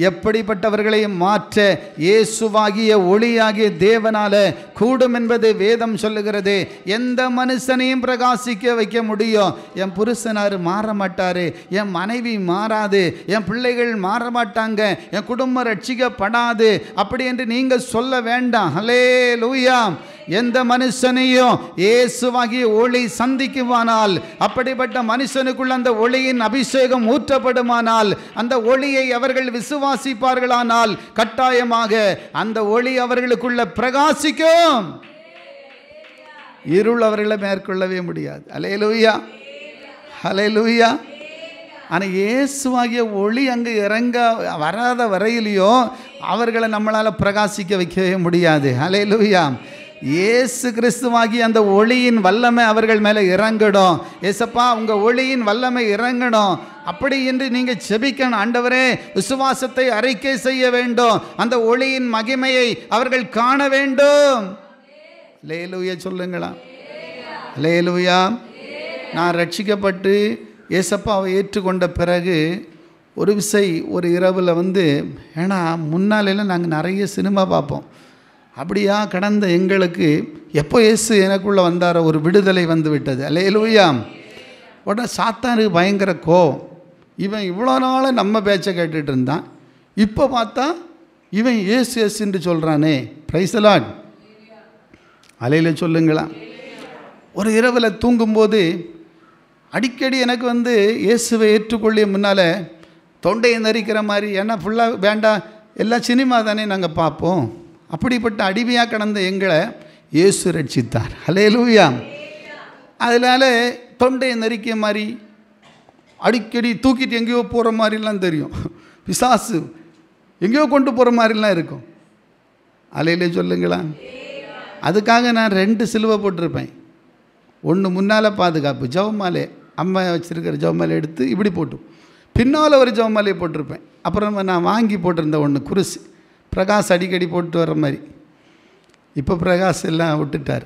எப்படிப்பட்டவர்களையும் மாற்ற இயேசுவாகிய ஒளியாகிய தேவனால கூடும் என்பது வேதம் சொல்லுகிறது. எந்த மனுஷனையும் பிரகாசிக்க வைக்க முடியும். என் புருஷனார் மாற மாட்டார், என் மனைவி மாறாது, என் பிள்ளைகள் மாற மாட்டாங்க, என் குடும்பம் ரட்சிக்கப்படாது அப்படி என்று நீங்கள் சொல்ல வேண்டாம். ஹல்லேலூயா. எந்த மனுஷனையும் இயேசுவாகிய ஒளி சந்திக்குமானால், அப்படிப்பட்ட மனுஷனுக்குள்ள அந்த ஒளியின் அபிஷேகம் ஊற்றப்படுமானால், அந்த ஒளியை அவர்கள் விசுவாசிப்பார்களானால் கட்டாயமாக அந்த ஒளி அவர்களுக்குள்ள பிரகாசிக்கும். இருள் அவர்களை மேற்கொள்ளவே முடியாது. அல்லேலூயா. ஹல்லேலூயா. ஆனால் இயேசுவாகிய ஒளி அங்கே இறங்க வராத வரையிலையோ அவர்களை நம்மளால் பிரகாசிக்க வைக்கவே முடியாது. ஹல்லேலூயா. இயேசு கிறிஸ்துவாகிய அந்த ஒளியின் வல்லமை அவர்கள் மேலே இறங்கணும். ஏசப்பா, உங்கள் ஒளியின் வல்லமை இறங்கணும் அப்படி என்று நீங்கள் செபிக்கணும். ஆண்டவரே, விசுவாசத்தை அறிக்கை செய்ய வேண்டும், அந்த ஒளியின் மகிமையை அவர்கள் காண வேண்டும். அல்லேலூயா சொல்லுங்களா? அல்லேலூயா. நான் ரட்சிக்கப்பட்டு ஏசப்பாவை ஏற்றுக்கொண்ட பிறகு ஒரு விசை ஒரு இரவில் ஏன்னா முன்னாலெல்லாம் நாங்கள் நிறைய சினிமா பார்ப்போம். அப்படியா கடந்த எங்களுக்கு எப்போ இயேசு எனக்குள்ளே வந்தாரோ ஒரு விடுதலை வந்து விட்டது. அல்லேலூயா. உடனே சாத்தானுக்கு பயங்கர கோவம். இவன் இவ்வளோ நாள் நம்ம பேச்சை கேட்டுட்டு இருந்தான், இப்போ பார்த்தா இவன் இயேசு இயேசுன்னு சொல்கிறானே. Praise the Lord. அலையில சொல்லுங்களா. ஒரு இரவில் தூங்கும்போது அடிக்கடி எனக்கு வந்து இயேசுவை ஏற்றுக்கொள்ளிய முன்னால் தொண்டையை நரிக்கிற மாதிரி, ஏன்னா ஃபுல்லாக வேண்டாம், எல்லாம் சினிமா தானே நாங்கள் பார்ப்போம். அப்படிப்பட்ட அடிமையாக கடந்த எங்களை இயேசு ரட்சித்தார். அல்லேலூயா. அதனால் தொண்டையை நரிக்கிற மாதிரி, அடிக்கடி தூக்கிட்டு எங்கேயோ போகிற மாதிரிலாம் தெரியும். பிசாசு எங்கேயோ கொண்டு போகிற மாதிரிலாம் இருக்கும். அலையிலே சொல்லுங்களா. அதுக்காக நான் 2 சிலுவை போட்டிருப்பேன். ஒன்று முன்னால் பாதுகாப்பு ஜெபமாலை, அம்மா வச்சுருக்கிற ஜெபமாலை எடுத்து இப்படி போட்டு, பின்னால் ஒரு ஜெபமாலையை போட்டிருப்பேன். அப்புறம் நான் வாங்கி போட்டிருந்தேன் ஒன்று குருசு, பிரகாஷ் அடிக்கடி போட்டு வர்ற மாதிரி. இப்போ பிரகாஷ் எல்லாம் விட்டுட்டார்.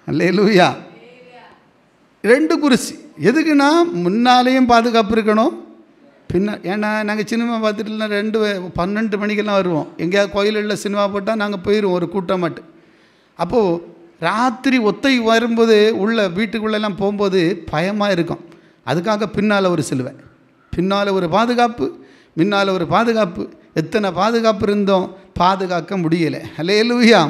அல்லேலூயா. 2 குருசி. எதுக்குன்னா முன்னாலேயும் பாதுகாப்பு இருக்கணும், ஏன்னா நாங்கள் சினிமா பார்த்துட்டு 12 மணிக்கெல்லாம் வருவோம். எங்கேயாவது கோயிலில் சினிமா போட்டால் நாங்கள் போயிடுவோம் ஒரு கூட்டம் மட்டும். அப்போது ராத்திரி ஒத்தை வரும்போது உள்ள வீட்டுக்குள்ளெல்லாம் போகும்போது பயமாக இருக்கும். அதுக்காக பின்னால் ஒரு சிலுவை, பின்னால் ஒரு பாதுகாப்பு, முன்னால் ஒரு பாதுகாப்பு. எத்தனை பாதுகாப்பு இருந்தோம், பாதுகாக்க முடியலை. அல்லேலூயா.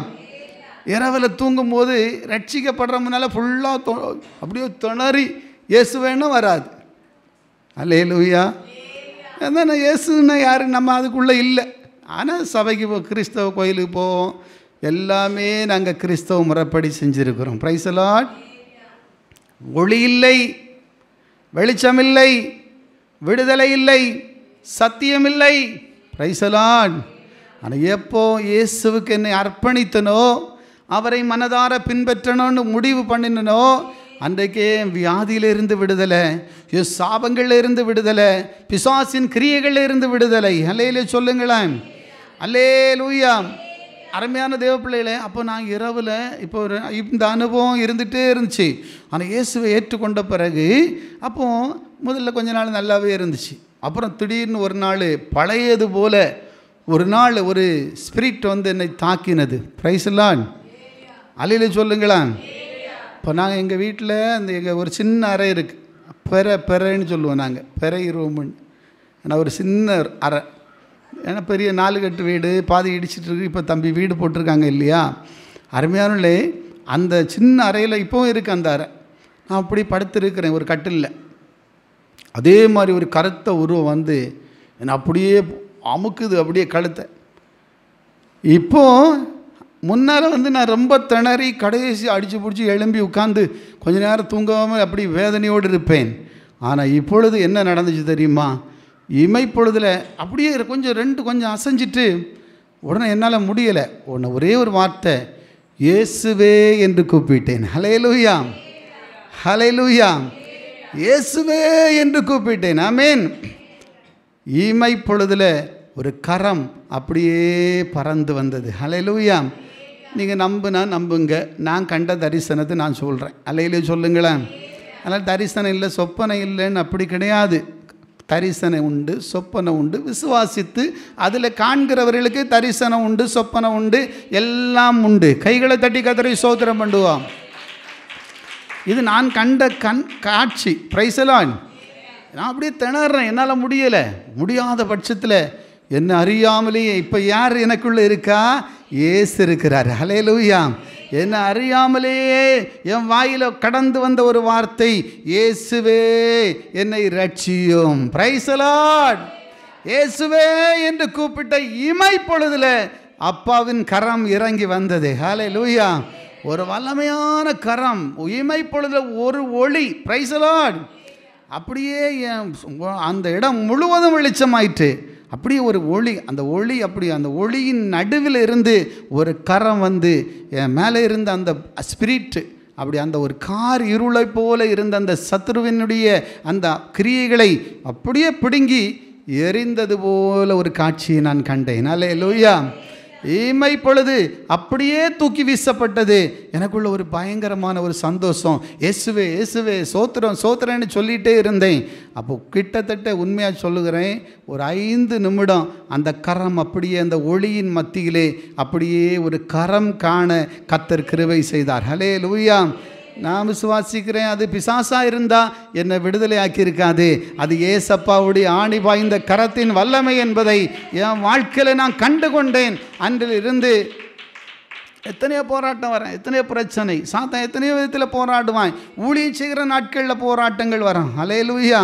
இரவில் தூங்கும்போது ரட்சிக்கப்படுற முன்னால் ஃபுல்லாக அப்படியே திணறி இயேசுவேனும் வராது. அல்லேலூயா. அதான் இயேசுன்னா யாரு, நம்ம அதுக்குள்ளே இல்லை. ஆனால் சபைக்கு கிறிஸ்தவ கோயிலுக்கு போவோம், எல்லாமே நாங்கள் கிறிஸ்தவ முறைப்படி செஞ்சுருக்கிறோம். Price the Lord. ஒளி இல்லை, வெளிச்சம் இல்லை, விடுதலை இல்லை, சத்தியம் இல்லை. Price the Lord. ஆனால் எப்போ இயேசுவுக்கு என்னை அர்ப்பணித்தனோ, அவரை மனதார பின்பற்றணும்னு முடிவு பண்ணினோ, அன்றைக்கே வியாதியிலிருந்து விடுதலை, சாபங்களிலிருந்து விடுதலை, பிசாசின் கிரியைகளிலிருந்து விடுதலை. அல்லேலூயா சொல்லுங்களேன். அல்லேலூயா. அருமையான தேவ பிள்ளைகளே, அப்போ நான் இரவில் இப்போ இந்த அனுபவம் இருந்துகிட்டே இருந்துச்சு. ஆனால் இயேசுவை ஏற்றுக்கொண்ட பிறகு அப்போது முதல்ல கொஞ்ச நாள் நல்லாவே இருந்துச்சு. அப்புறம் திடீர்னு ஒரு நாள் பழையது போல் ஒரு நாள் ஒரு ஸ்பிரிட் வந்து என்னை தாக்கினது. Price the Lord. அல்லேலூயா சொல்லுங்களேன். இப்போ நாங்கள் எங்கள் வீட்டில் அந்த எங்கள் ஒரு சின்ன அறை இருக்குது, பெறைன்னு சொல்லுவோம் நாங்கள், பெறை ரூமுன்னு. ஆனால் ஒரு சின்ன அறை, ஏன்னா பெரிய 4 கட்டு வீடு பாதி இடிச்சிட்ருக்கு. இப்போ தம்பி வீடு போட்டிருக்காங்க இல்லையா. அருமையானே அந்த சின்ன அறையில் இப்போவும் இருக்குது அந்த அறை. நான் அப்படி படுத்துருக்கிறேன் ஒரு கட்டிலில். அதே மாதிரி ஒரு கருத்த உருவம் வந்து என்னை அப்படியே அமுக்குது, அப்படியே கழுத்தை. இப்போது முன்னால் வந்து நான் ரொம்ப திணறி கடைசி அடித்து பிடிச்சி எழும்பி உட்காந்து கொஞ்ச நேரம் தூங்காமல் அப்படி வேதனையோடு இருப்பேன். ஆனால் இப்பொழுது என்ன நடந்துச்சு தெரியுமா, இமைப்பொழுதில் அப்படியே கொஞ்சம் அசைஞ்சிட்டு உடனே என்னால் முடியலை. ஒரே ஒரு வார்த்தை, இயேசுவே என்று கூப்பிட்டேன். ஹல்லேலூயா, ஹல்லேலூயா. இயேசுவே என்று கூப்பிட்டேன். ஆமென். இமைப்பொழுதில் ஒரு கரம் அப்படியே பறந்து வந்தது. ஹல்லேலூயா. நீங்கள் நம்புங்க, நான் கண்ட தரிசனத்தை நான் சொல்கிறேன். அல்லேலூயா சொல்லுங்களேன். அதனால் தரிசனம் இல்லை சொப்பனை இல்லைன்னு அப்படி கிடையாது. தரிசனம் உண்டு, சொப்பனை உண்டு. விசுவாசித்து அதில் காண்கிறவர்களுக்கு தரிசனம் உண்டு, சொப்பனை உண்டு, எல்லாம் உண்டு. கைகளை தட்டி கர்த்தரை ஸ்தோத்திரம் பண்ணுவோம். இது நான் கண்ட காட்சி. Price the Lord. நான் அப்படியே திணறேன், என்னால் முடியலை. முடியாத பட்சத்தில் என்ன அறியாமலேயே இப்போ யார் எனக்குள்ளே இருக்கா, இயேசு இருக்கிறார். ஹல்லேலூயா. என்ன அறியாமலேயே என் வாயில் கடந்து வந்த ஒரு வார்த்தை, இயேசுவே என்னை ரட்சியும். Price the Lord. இயேசுவே என்று கூப்பிட்ட இமைப்பொழுதில் அப்பாவின் கரம் இறங்கி வந்தது. ஹல்லேலூயா. ஒரு வல்லமையான கரம், இமைப்பொழுதில் ஒரு ஒளி. Price the Lord. அப்படியே அந்த இடம் முழுவதும் வெளிச்சமாயிற்று. அப்படியே ஒரு ஒளி, அந்த ஒளி அப்படி அந்த ஒளியின் நடுவில் இருந்து ஒரு கரம் வந்து என் மேலே இருந்த அந்த ஸ்பிரிட்டு அப்படி அந்த ஒரு கார் இருளை போல இருந்த அந்த சத்துருவினுடைய அந்த கிரியைகளை அப்படியே பிடுங்கி எரிந்தது போல ஒரு காட்சியை நான் கண்டேன். அல்லேலூயா. இமை பொழுது அப்படியே தூக்கி வீசப்பட்டது. எனக்குள்ள ஒரு பயங்கரமான ஒரு சந்தோஷம். இயேசுவே இயேசுவே சோத்திரம் சோத்திரன்னு சொல்லிகிட்டே இருந்தேன். அப்போ கிட்டத்தட்ட உண்மையாக சொல்லுகிறேன், ஒரு 5 நிமிடம் அந்த கரம் அப்படியே அந்த ஒளியின் மத்தியிலே அப்படியே ஒரு கரம் காண கர்த்தர் கிருபை செய்தார். ஹல்லேலூயா. நான் விசுவாசிக்கிறேன், அது பிசாசாக இருந்தால் என்னை விடுதலை ஆக்கியிருக்காது. அது ஏசப்பாவுடைய ஆணி பாய்ந்த கரத்தின் வல்லமை என்பதை என் வாழ்க்கையில் நான் கண்டு கொண்டேன். அன்றில் இருந்து எத்தனையோ போராட்டம் வரேன், எத்தனையோ பிரச்சனை, சாத்தான் எத்தனையோ விதத்தில் போராடுவான். ஊழியம் செய்கிற நாட்களில் போராட்டங்கள் வரான். ஹல்லேலூயா.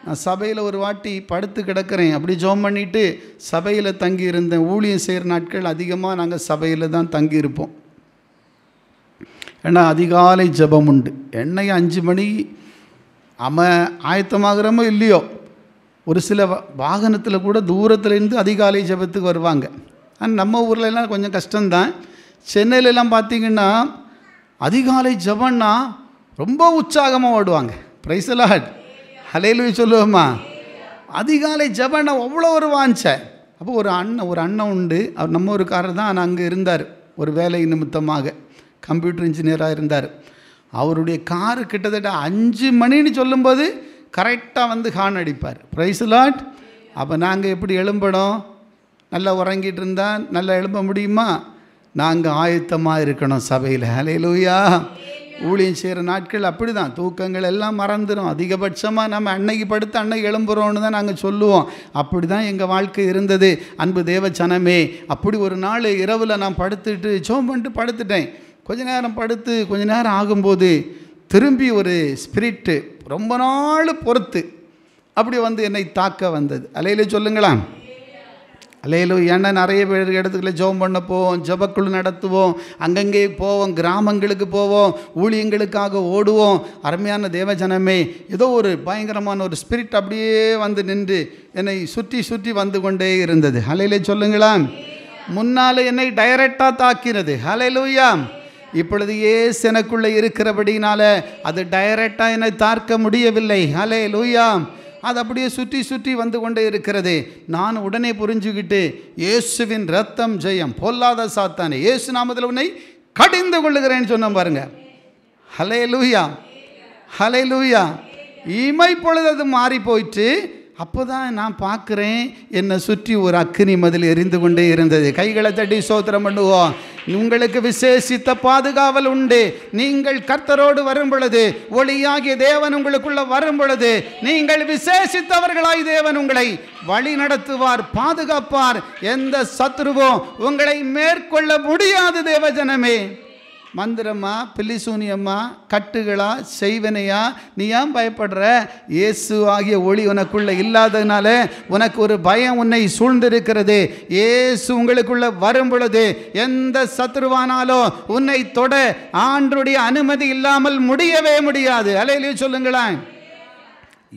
நான் சபையில் ஒரு வாட்டி படுத்து கிடக்கிறேன், அப்படி ஜெபம் பண்ணிவிட்டு சபையில் தங்கி இருந்தேன். ஊழியம் செய்கிற நாட்கள் அதிகமாக நாங்கள் சபையில் தான் தங்கியிருப்போம். ஏன்னா அதிகாலை ஜெபம் உண்டு. என்னைக்கு 5 மணி ஆயத்தமாகிறோமோ இல்லையோ, ஒரு சில வாகனத்தில் கூட தூரத்துலேருந்து அதிகாலை ஜெபத்துக்கு வருவாங்க. ஆனால் நம்ம ஊர்லெலாம் கொஞ்சம் கஷ்டம்தான். சென்னையிலலாம் பார்த்திங்கன்னா அதிகாலை ஜெபம்னா ரொம்ப உற்சாகமாக ஓடுவாங்க. Price the Lord. ஹல்லேலூயா சொல்லுவோமா. அதிகாலை ஜெபம்னா அவ்வளோ ஒரு வாஞ்சை. அப்போ ஒரு அண்ணன் உண்டு. அவர் நம்ம ஊருக்காரர் தான். ஆனால் அங்கே இருந்தார் ஒரு வேலை நிமித்தமாக, கம்ப்யூட்டர் இன்ஜினியராக இருந்தார். அவருடைய காரு கிட்டத்தட்ட 5 மணின்னு சொல்லும்போது கரெக்டாக வந்து ஹார்ன் அடிப்பார். Price the Lord. அப்போ நாங்கள் எப்படி எழும்பணும்? நல்லா உறங்கிட்டு இருந்தால் நல்லா எழும்ப முடியுமா? நாங்கள் ஆயத்தமாக இருக்கணும் சபையில். ஹல்லேலூயா. ஊழியம் செய்கிற நாட்கள் அப்படி தான், தூக்கங்கள் எல்லாம் மறந்துடும். அதிகபட்சமாக நம்ம அன்னைக்கு படுத்து அன்னைக்கு எழும்புறோன்னு தான் நாங்கள் சொல்லுவோம். அப்படி தான் எங்கள் வாழ்க்கை இருந்தது. அன்பு தேவ ஜனமே, அப்படி ஒரு நாள் இரவில் நான் படுத்துட்டு ஜெபம் பண்ணிட்டு படுத்துட்டேன். கொஞ்ச நேரம் படுத்து கொஞ்ச நேரம் ஆகும்போது திரும்பி ஒரு ஸ்பிரிட்டு ரொம்ப நாள் பொறுத்து அப்படி வந்து என்னை தாக்க வந்தது. அல்லேலூயா சொல்லுங்களா. அல்லேலூயா. ஏன்னா நிறைய பேர் இடத்துக்குள்ள ஜெபம் பண்ண போவோம், ஜெபக்குழு நடத்துவோம், அங்கங்கே போவோம், கிராமங்களுக்கு போவோம், ஊழியங்களுக்காக ஓடுவோம். அருமையான தேவஜனமே, ஏதோ ஒரு பயங்கரமான ஒரு ஸ்பிரிட் அப்படியே வந்து நின்று என்னை சுற்றி சுற்றி வந்து கொண்டே இருந்தது. அல்லேலூயா சொல்லுங்களா. முன்னால் என்னை டைரக்டாக தாக்கினது. அல்லேலூயா. இப்பொழுது இயேசு எனக்குள்ளே இருக்கிறபடினால அது டைரக்டாக என்னை தாக்க முடியவில்லை. அல்லேலூயா. அது அப்படியே சுற்றி சுற்றி வந்து கொண்டே இருக்கிறது. நான் உடனே புரிஞ்சுக்கிட்டு, இயேசுவின் ரத்தம் ஜெயம், பொல்லாத சாத்தானே, இயேசு நாமத்தில் உன்னை கடிந்து கொள்ளுகிறேன்னு சொன்னோம் பாருங்க. ஹல்லேலூயா. ஹல்லேலூயா. இமை பொழுது அது மாறி போயிட்டு அப்போ தான் நான் பார்க்குறேன், என்னை சுற்றி ஒரு அக்கினி மதில் எரிந்து கொண்டே இருந்தது. கைகளை தட்டி ஸ்தோத்திரம் பண்ணுவோம். உங்களுக்கு விசேஷித்த பாதுகாவல் உண்டு. நீங்கள் கர்த்தரோடு வரும் பொழுது, ஒளியாகிய தேவன் உங்களுக்குள்ள வரும் பொழுது, நீங்கள் விசேஷித்தவர்களாய் தேவன் உங்களை வழி நடத்துவார், பாதுகாப்பார். எந்த சத்துருவும் உங்களை மேற்கொள்ள முடியாது. தேவஜனமே, மந்திரமா, பில்லிசூனியம்மா, கட்டுகளா, செய்வனையா, நீ ஏன் பயப்படுற? இயேசு ஆகிய ஒளி உனக்குள்ள இல்லாததுனால உனக்கு ஒரு பயம் உன்னை சூழ்ந்திருக்கிறது. இயேசு உங்களுக்குள்ள வரும் பொழுது எந்த சத்துருவானாலும் உன்னை தொட ஆண்டவருடைய அனுமதி இல்லாமல் முடியவே முடியாது. அல்லேலூயா சொல்லுங்களேன்.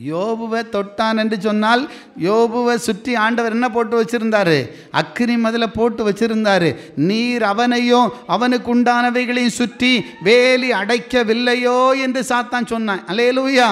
யோபுவை தொட்டான் என்று சொன்னால், யோபுவை சுற்றி ஆண்டவர் என்ன போட்டு வச்சிருந்தாரு? அக்கினி மதில போட்டு வச்சிருந்தாரு. நீர் அவனையும் அவனுக்கு உண்டானவைகளையும் சுற்றி வேலி அடைக்கவில்லையோ என்று சாத்தான் சொன்னான். அல்லேலூயா.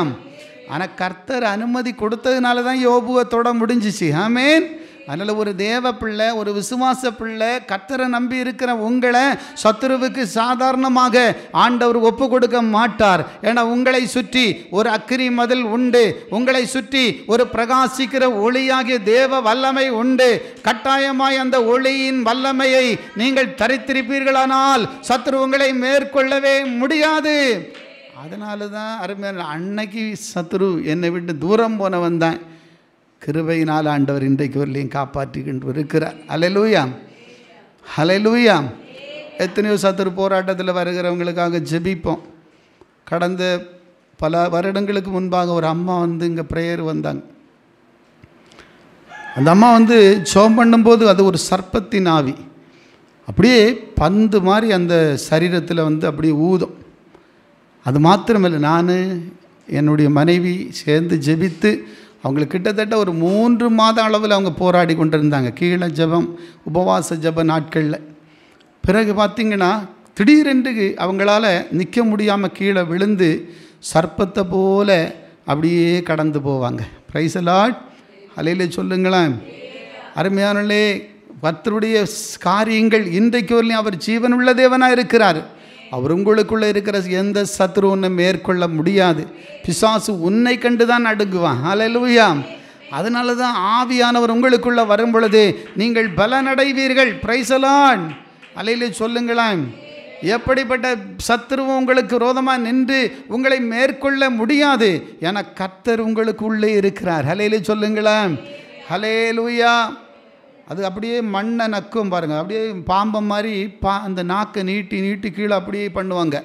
ஆனால் கர்த்தர் அனுமதி கொடுத்ததுனால தான் யோபுவை தொட முடிஞ்சிச்சு. ஆமேன். அதனால் ஒரு தேவ பிள்ளை, ஒரு விசுவாச பிள்ளை, கர்த்தரை நம்பி இருக்கிற உங்களை சத்துருவுக்கு சாதாரணமாக ஆண்டவர் ஒப்பு கொடுக்க மாட்டார். ஏன்னா உங்களை சுற்றி ஒரு அக்கினி மதில் உண்டு. உங்களை சுற்றி ஒரு பிரகாசிக்கிற ஒளியாகிய தேவ வல்லமை உண்டு. கட்டாயமாய் அந்த ஒளியின் வல்லமையை நீங்கள் தரித்திருப்பீர்களானால் சத்துரு உங்களை மேற்கொள்ளவே முடியாது. அதனால தான் அருமையான, அன்னைக்கு சத்துரு என்னை விட்டு தூரம் போனவன் தான் கிருபையினால் ஆண்டவர் இன்றைக்கு வரலையும் காப்பாற்றிக்கிட்டு இருக்கிறார். அல்லேலூயா. அல்லேலூயா. எத்தனையோ சத்துரு போராட்டத்தில் வருகிறவங்களுக்காக ஜெபிப்போம். கடந்த பல வருடங்களுக்கு முன்பாக ஒரு அம்மா வந்து இங்கே ப்ரேயர் வந்தாங்க. அந்த அம்மா வந்து ஜெபம் பண்ணும்போது அது ஒரு சர்ப்பத்தின் ஆவி அப்படியே பந்து மாதிரி அந்த சரீரத்தில் வந்து அப்படியே ஊதும். அது மாத்திரமில்லை, நான் என்னுடைய மனைவி சேர்ந்து ஜெபித்து அவங்களுக்கு கிட்டத்தட்ட ஒரு 3 மாத அளவில் அவங்க போராடி கொண்டிருந்தாங்க. கீழே ஜெபம், உபவாச ஜெப நாட்களில். பிறகு பார்த்திங்கன்னா திடீரென்று அவங்களால நிற்க முடியாமல் கீழே விழுந்து சர்ப்பத்தை போல அப்படியே கடந்து போவாங்க. Price the Lord. அல்லேலூயா சொல்லுங்களேன். அருமையானே, கர்த்தருடைய காரியங்கள் இன்றைக்கு வரலையும் அவர் ஜீவனுள்ள தேவனாக இருக்கிறார். அவர் உங்களுக்குள்ளே இருக்கிற எந்த சத்துரு உன்னை மேற்கொள்ள முடியாது. பிசாசு உன்னை கண்டு தான் நடுங்குவான். ஹல்லேலூயா. அதனால தான் ஆவியானவர் உங்களுக்குள்ளே வரும் பொழுது நீங்கள் பலனடைவீர்கள். Price the Lord. அல்லேலூயா சொல்லுங்களேன். எப்படிப்பட்ட சத்துருவும் உங்களுக்கு விரோதமாக நின்று உங்களை மேற்கொள்ள முடியாது. ஏன்னா கர்த்தர் உங்களுக்கு உள்ளே இருக்கிறார். ஹல்லேலூயா சொல்லுங்களேன். ஹல்லேலூயா. அது அப்படியே மண்ணை நக்கும் பாருங்கள். அப்படியே பாம்பம் மாதிரி அந்த நாக்கை நீட்டி நீட்டி கீழே அப்படியே பண்ணுவாங்க.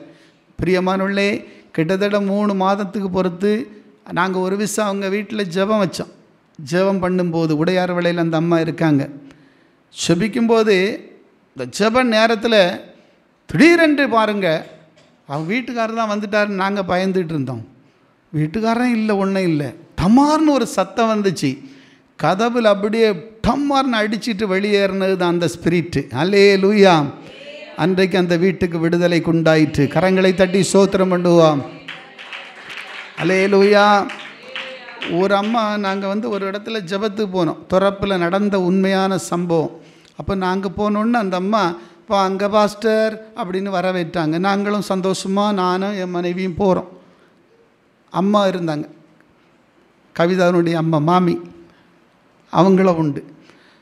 பிரியமானவர்களே, கிட்டத்தட்ட 3 மாதத்துக்கு பொறுத்து நாங்கள் ஒரு விஷயம் அவங்க வீட்டில் ஜெபம் வச்சோம். ஜெபம் பண்ணும்போது உடையார் வேளையில் அந்த அம்மா இருக்காங்க. ஜெபிக்கும்போது இந்த ஜெப நேரத்தில் திடீரென்று பாருங்கள், அவங்க வீட்டுக்காரர் தான் வந்துட்டாருன்னு நாங்கள் பயந்துட்டு இருந்தோம். வீட்டுக்காரன் இல்லை, ஒன்றும் இல்லை. டமார்னு ஒரு சத்தம் வந்துச்சு. கதவில் அப்படியே டம்மார்னு அடிச்சுட்டு வெளியேறினது தான் அந்த ஸ்பிரிட்டு. அல்லேலூயா. அன்றைக்கு அந்த வீட்டுக்கு விடுதலை உண்டாயிற்று. கரங்களை தட்டி ஸ்தோத்திரம் பண்ணுவோம். அல்லேலூயா. ஒரு அம்மா, நாங்கள் ஒரு இடத்துல ஜெபத்துக்கு போனோம். துறப்பில் நடந்த உண்மையான சம்பவம். அப்போ நாங்கள் போனோன்னு அந்த அம்மா அங்கே பாஸ்டர் அப்படின்னு வரவேற்றாங்க. நாங்களும் சந்தோஷமாக நானும் என் மனைவியும் போகிறோம். அம்மா இருந்தாங்க, கவிதாவுடைய அம்மா மாமி, அவங்கள உண்டு.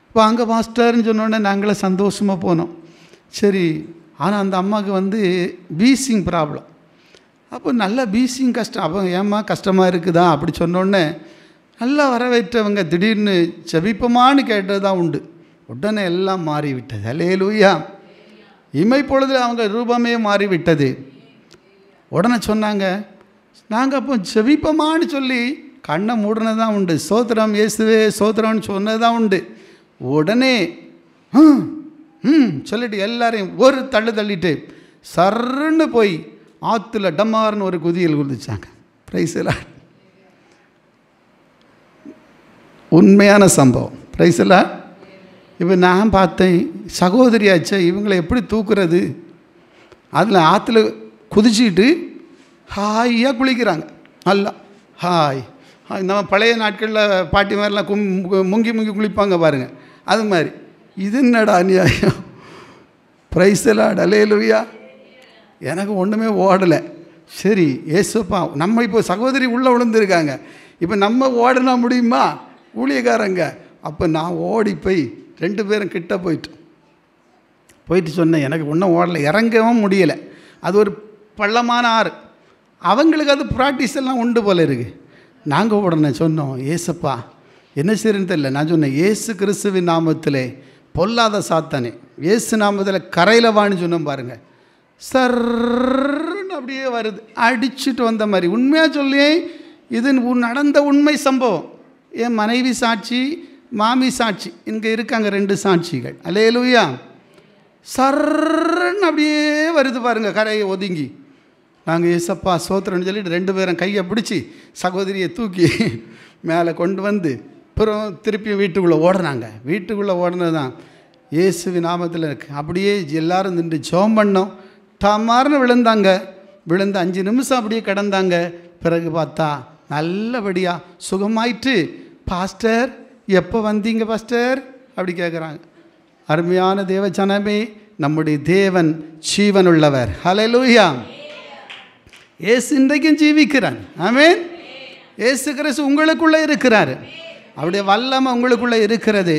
இப்போ அங்கே பாஸ்டர்னு சொன்னோடனே நாங்களும் சந்தோஷமாக போனோம். சரி, ஆனால் அந்த அம்மாவுக்கு பீசிங் ப்ராப்ளம். அப்போ நல்லா பீசிங் கஷ்டம். அப்போ ஏம்மா கஷ்டமாக இருக்குதா அப்படி சொன்னோடனே நல்லா வரவேற்றவங்க திடீர்னு ஜெபிப்பமான்னு கேட்டது தான் உண்டு. உடனே எல்லாம் மாறிவிட்டது. அல்லேலூயா. இமைப்பொழுதில் அவங்க ரூபமே மாறிவிட்டது. உடனே சொன்னாங்க, நாங்கள் அப்போ ஜெபிப்பமான்னு சொல்லி கண்ணை மூடினது தான் உண்டு. சோத்திரம் இயேசுவே சோத்திரம்னு சொன்னது தான் உண்டு. உடனே சொல்லிட்டு எல்லாரையும் ஒரு தள்ளிட்டு சர்ன்னு போய் ஆற்றுல டம்மார்னு ஒரு குதியல் குதிச்சாங்க. Price the Lord. உண்மையான சம்பவம். Price the Lord. இப்போ நான் பார்த்தேன், சகோதரியாச்சே இவங்களை எப்படி தூக்குறது? அதில் ஆற்றுல குதிச்சுக்கிட்டு ஹாயாக குளிக்கிறாங்க. நல்லா ஹாய் ஹாய். நம்ம பழைய நாட்களில் பாட்டி மாதிரிலாம் முங்கி முங்கி குளிப்பாங்க பாருங்கள், அது மாதிரி. இது என்னடா அநியாயம்? Praise the Lord. அல்லேலூயா. எனக்கு ஒன்றுமே ஓடலை. சரி ஏசுப்பா, நம்ம இப்போ சகோதரி உள்ளே விழுந்துருக்காங்க, இப்போ நம்ம ஓடனா முடியுமா? ஊழியக்காரங்க. அப்போ நான் ஓடி போய் 2 பேரும் கிட்ட போயிட்டு சொன்னேன், எனக்கு ஒன்றும் ஓடலை, இறங்கவும் முடியலை. அது ஒரு பள்ளமான ஆறு. அவங்களுக்கு அது ப்ராக்டிஸ் எல்லாம் உண்டு போல இருக்குது. நாங்கள் உடனே சொன்னோம், ஏசப்பா என்ன செய்யறதுன்னு தெரியல. நான் சொன்னேன், ஏசு கிறிஸ்துவின் நாமத்திலே பொல்லாத சாத்தானே, ஏசு நாமத்தில் கரையில் வான்னு சொன்னோம் பாருங்கள். சர்ன்னு அப்படியே வருது, அடிச்சுட்டு வந்த மாதிரி. உண்மையாக சொல்லி இது நடந்த உண்மை சம்பவம். என் மனைவி சாட்சி, மாமி சாட்சி, இங்கே இருக்காங்க 2 சாட்சிகள். அல்லேலூயா. சர்ன்னு அப்படியே வருது பாருங்கள், கரையை ஒதுங்கி. நாங்கள் ஏசப்பா சோத்திரன்னு சொல்லிட்டு 2 பேரும் கையை பிடிச்சி சகோதரியை தூக்கி மேலே கொண்டு வந்து அப்புறம் திருப்பி வீட்டுக்குள்ளே ஓடுறாங்க. வீட்டுக்குள்ளே ஓடுனது தான் இயேசுவின் நாமத்தில் இருக்குது. அப்படியே எல்லாரும் நின்று ஜெபம் பண்ணோம். டமார்னு விழுந்தாங்க. விழுந்து 5 நிமிஷம் அப்படியே கிடந்தாங்க. பிறகு பார்த்தா நல்லபடியாக சுகமாயிட்டு. பாஸ்டர் எப்போ வந்தீங்க பாஸ்டர் அப்படி கேட்குறாங்க. அருமையான தேவ ஜனமே, நம்முடைய தேவன் ஜீவனுள்ளவர். ஹல்லேலூயா. இயேசு இன்றைக்கும் ஜீவிக்கிறார். ஆமென். இயேசு கிறிஸ்து உங்களுக்குள்ளே இருக்கிறார். அவருடைய வல்லமை உங்களுக்குள்ளே இருக்கிறது.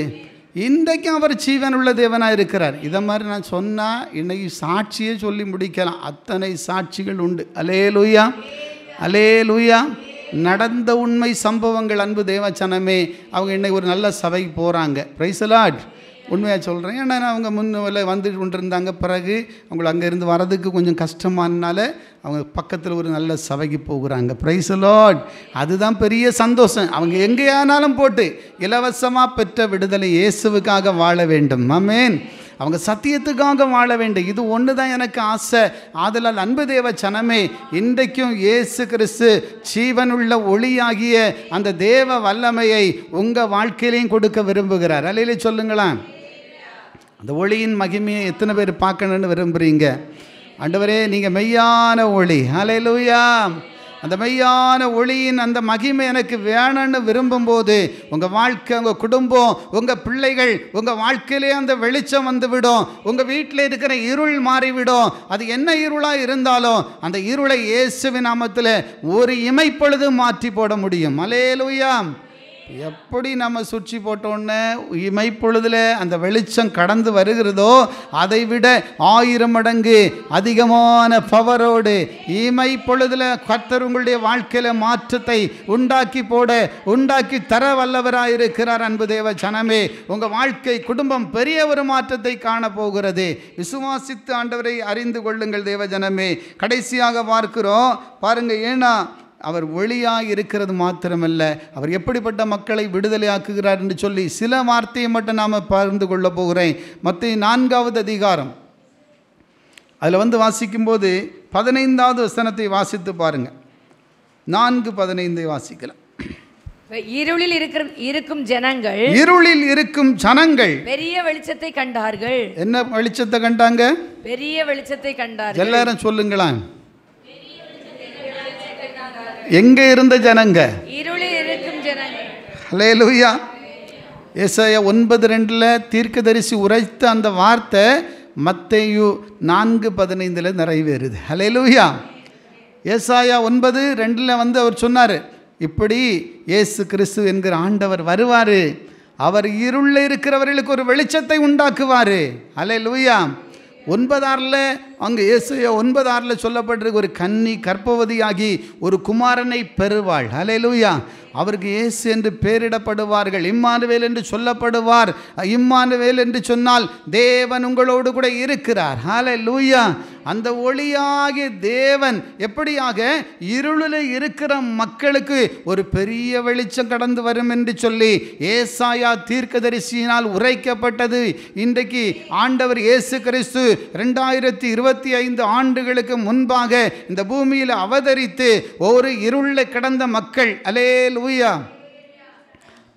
இன்றைக்கும் அவர் ஜீவனுள்ள தேவனாக இருக்கிறார். இதை மாதிரி நான் சொன்னால் இன்றைக்கி சாட்சியே சொல்லி முடிக்கலாம். அத்தனை சாட்சிகள் உண்டு. அல்லேலூயா. அல்லேலூயா. நடந்த உண்மை சம்பவங்கள். அன்பு தேவச்சனமே, அவங்க இன்றைக்கி ஒரு நல்ல சபைக்கு போகிறாங்க. Price the Lord. உண்மையாக சொல்கிறேன். ஏன்னா அவங்க முன்னில் வந்துட்டு கொண்டு இருந்தாங்க. பிறகு அவங்களை அங்கேருந்து வரதுக்கு கொஞ்சம் கஷ்டமானால அவங்க பக்கத்தில் ஒரு நல்ல சபைக்கு போகிறாங்க. Price the Lord. அதுதான் பெரிய சந்தோஷம். அவங்க எங்கேயானாலும் போட்டு இலவசமாக பெற்ற விடுதலை இயேசுவுக்காக வாழ வேண்டும். ஆமென். அவங்க சத்தியத்துக்காக வாழ வேண்டும். இது ஒன்று தான் எனக்கு ஆசை. ஆதலால் அன்பு தேவ சனமே, இன்றைக்கும் இயேசு கிறிஸ்து ஜீவனுள்ள ஒளியாகிய அந்த தேவ வல்லமையை உங்கள் வாழ்க்கையிலையும் கொடுக்க விரும்புகிறார். அல்லேலூயா சொல்லுங்களேன். அந்த ஒளியின் மகிமையை எத்தனை பேர் பார்க்கணுன்னு விரும்புகிறீங்க? ஆண்டவரே, நீங்கள் மெய்யான ஒளி. அல்லேலூயா. அந்த மெய்யான ஒளியின் அந்த மகிமை எனக்கு வேணும்னு விரும்பும்போது உங்கள் வாழ்க்கை, உங்கள் குடும்பம், உங்கள் பிள்ளைகள், உங்கள் வாழ்க்கையிலே அந்த வெளிச்சம் வந்துவிடும். உங்கள் வீட்டில் இருக்கிற இருள் மாறிவிடும். அது என்ன இருளாக இருந்தாலும் அந்த இருளை இயேசுவின் நாமத்தில் ஒரு இமைப்பொழுது மாற்றி போட முடியும். அல்லேலூயா. எப்படி நம்ம சுற்றி போட்டோன்னே இமைப்பொழுதில் அந்த வெளிச்சம் கடந்து வருகிறதோ அதை விட 1000 மடங்கு அதிகமான பவரோடு இமைப்பொழுதில் கர்த்தர் உங்களுடைய வாழ்க்கையில் மாற்றத்தை உண்டாக்கி தர வல்லவராயிருக்கிறார். அன்பு தேவ ஜனமே, உங்கள் வாழ்க்கை, குடும்பம் பெரிய ஒரு மாற்றத்தை காணப்போகிறது. விசுவாசித்து ஆண்டவரை அறிந்து கொள்ளுங்கள் தேவ ஜனமே. கடைசியாக பார்க்கிறோம் பாருங்க, ஏன்னா அவர் ஒளியாக இருக்கிறது மாத்திரமல்ல, அவர் எப்படிப்பட்ட மக்களை விடுதலையாக்குகிறார் என்று சொல்லி சில வார்த்தையை மட்டும் நாம் பகிர்ந்து கொள்ள போகிறேன். மத்தேயு 4வது அதிகாரம் அதில் வாசிக்கும்போது 15வது வசனத்தை வாசித்து பாருங்கள். 4:15 வாசிக்கலாம். இருளில் இருக்கும் ஜனங்கள் பெரிய வெளிச்சத்தை கண்டார்கள். என்ன வெளிச்சத்தை கண்டாங்க? பெரிய வெளிச்சத்தை கண்டார்கள். எல்லாரும் சொல்லுங்களேன், எங்கே இருந்த ஜனங்க? இருளில் இருக்கும் ஜனங்கள். ஹல்லேலூயா. ஏசாயா 9:2 தீர்க்கதரிசி உரைத்த அந்த வார்த்தை மத்தேயு 4:15 நிறைவேறுது. ஹல்லேலூயா. ஏசாயா 9:2 அவர் சொன்னார், இப்படி இயேசு கிறிஸ்து என்கிற ஆண்டவர் வருவார், அவர் இருளில் இருக்கிறவர்களுக்கு ஒரு வெளிச்சத்தை உண்டாக்குவார். ஹல்லேலூயா. 9:6 அங்கே ஏசாயா 9:6 சொல்லப்பட்டிருக்கு, ஒரு கன்னி கர்ப்பவதியாகி ஒரு குமாரனை பெறுவாள். ஹல்லேலூயா. அவருக்கு இயேசு என்று பெயரிடப்படுவார்கள். இம்மானுவேல் என்று சொல்லப்படுவார். இம்மானுவேல் என்று சொன்னால் தேவன் உங்களோடு கூட இருக்கிறார். ஹல்லேலூயா. அந்த ஒளியாகிய தேவன் எப்படியாக இருளில் இருக்கிற மக்களுக்கு ஒரு பெரிய வெளிச்சம் கடந்து வரும் என்று சொல்லி ஏசாயா தீர்க்கதரிசியினால் உரைக்கப்பட்டது. இன்றைக்கு ஆண்டவர் இயேசு கிறிஸ்து 2025 ஆண்டுகளுக்கு முன்பாக இந்த பூமியில் அவதரித்து ஒரு இருளில் கிடந்த மக்கள், அல்லேலூயா,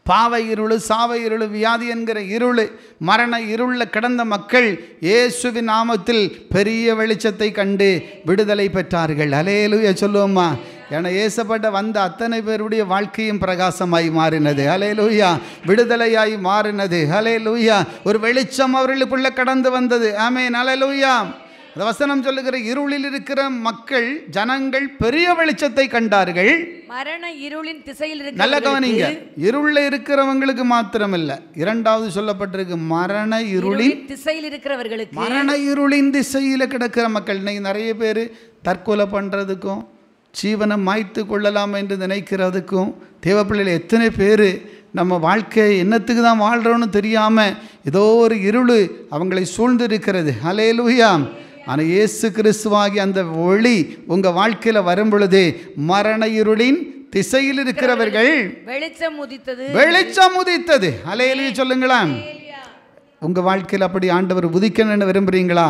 பாவ இருள், சாவ இருள், வியாதி என்கிற இருள், மரண இருளில் கிடந்த மக்கள் இயேசுவின் நாமத்தில் பெரிய வெளிச்சத்தை கண்டு விடுதலை பெற்றார்கள். அல்லேலூயா சொல்லுவோமா? ஏன்னா இயேசுப்பட்ட வந்த அத்தனை பேருடைய வாழ்க்கையும் பிரகாசமாய் மாறினது. அல்லேலூயா. விடுதலையாய் மாறினது. அல்லேலூயா. ஒரு வெளிச்சம் அவர்களுக்குள்ளே கடந்து வந்தது. ஆமென். அல்லேலூயா. அந்த வசனம் சொல்லுகிற இருளில் இருக்கிற மக்கள், ஜனங்கள் பெரிய வெளிச்சத்தை கண்டார்கள். மரண இருளின் திசையில் இருக்கிற, நல்ல கவனிங்க, இருளில் இருக்கிறவங்களுக்கு மாத்திரமல்ல, இரண்டாவது சொல்லப்பட்டிருக்கு மரண இருளின் திசையில் இருக்கிறவர்களுக்கு. மரண இருளின் திசையில் கிடக்கிற மக்கள். இன்னைக்கு நிறைய பேர் தற்கொலை பண்ணுறதுக்கும் ஜீவனை மாய்த்து கொள்ளலாம் என்று நினைக்கிறதுக்கும், தேவப்பிள்ளையில் எத்தனை பேர் நம்ம வாழ்க்கையை என்னத்துக்கு தான் வாழ்கிறோன்னு தெரியாமல் ஏதோ ஒரு இருள் அவங்களை சூழ்ந்திருக்கிறது. அல்லேலூயா. ஆனால் இயேசு கிறிஸ்துவாகி அந்த ஒளி உங்கள் வாழ்க்கையில் வரும் பொழுது மரண இருளின் திசையில் இருக்கிறவர்கள் வெளிச்சம் உதித்தது. அல்லேலூயா சொல்லுங்களா? உங்கள் வாழ்க்கையில் அப்படி ஆண்டவர் உதிக்கணும்னு விரும்புகிறீங்களா?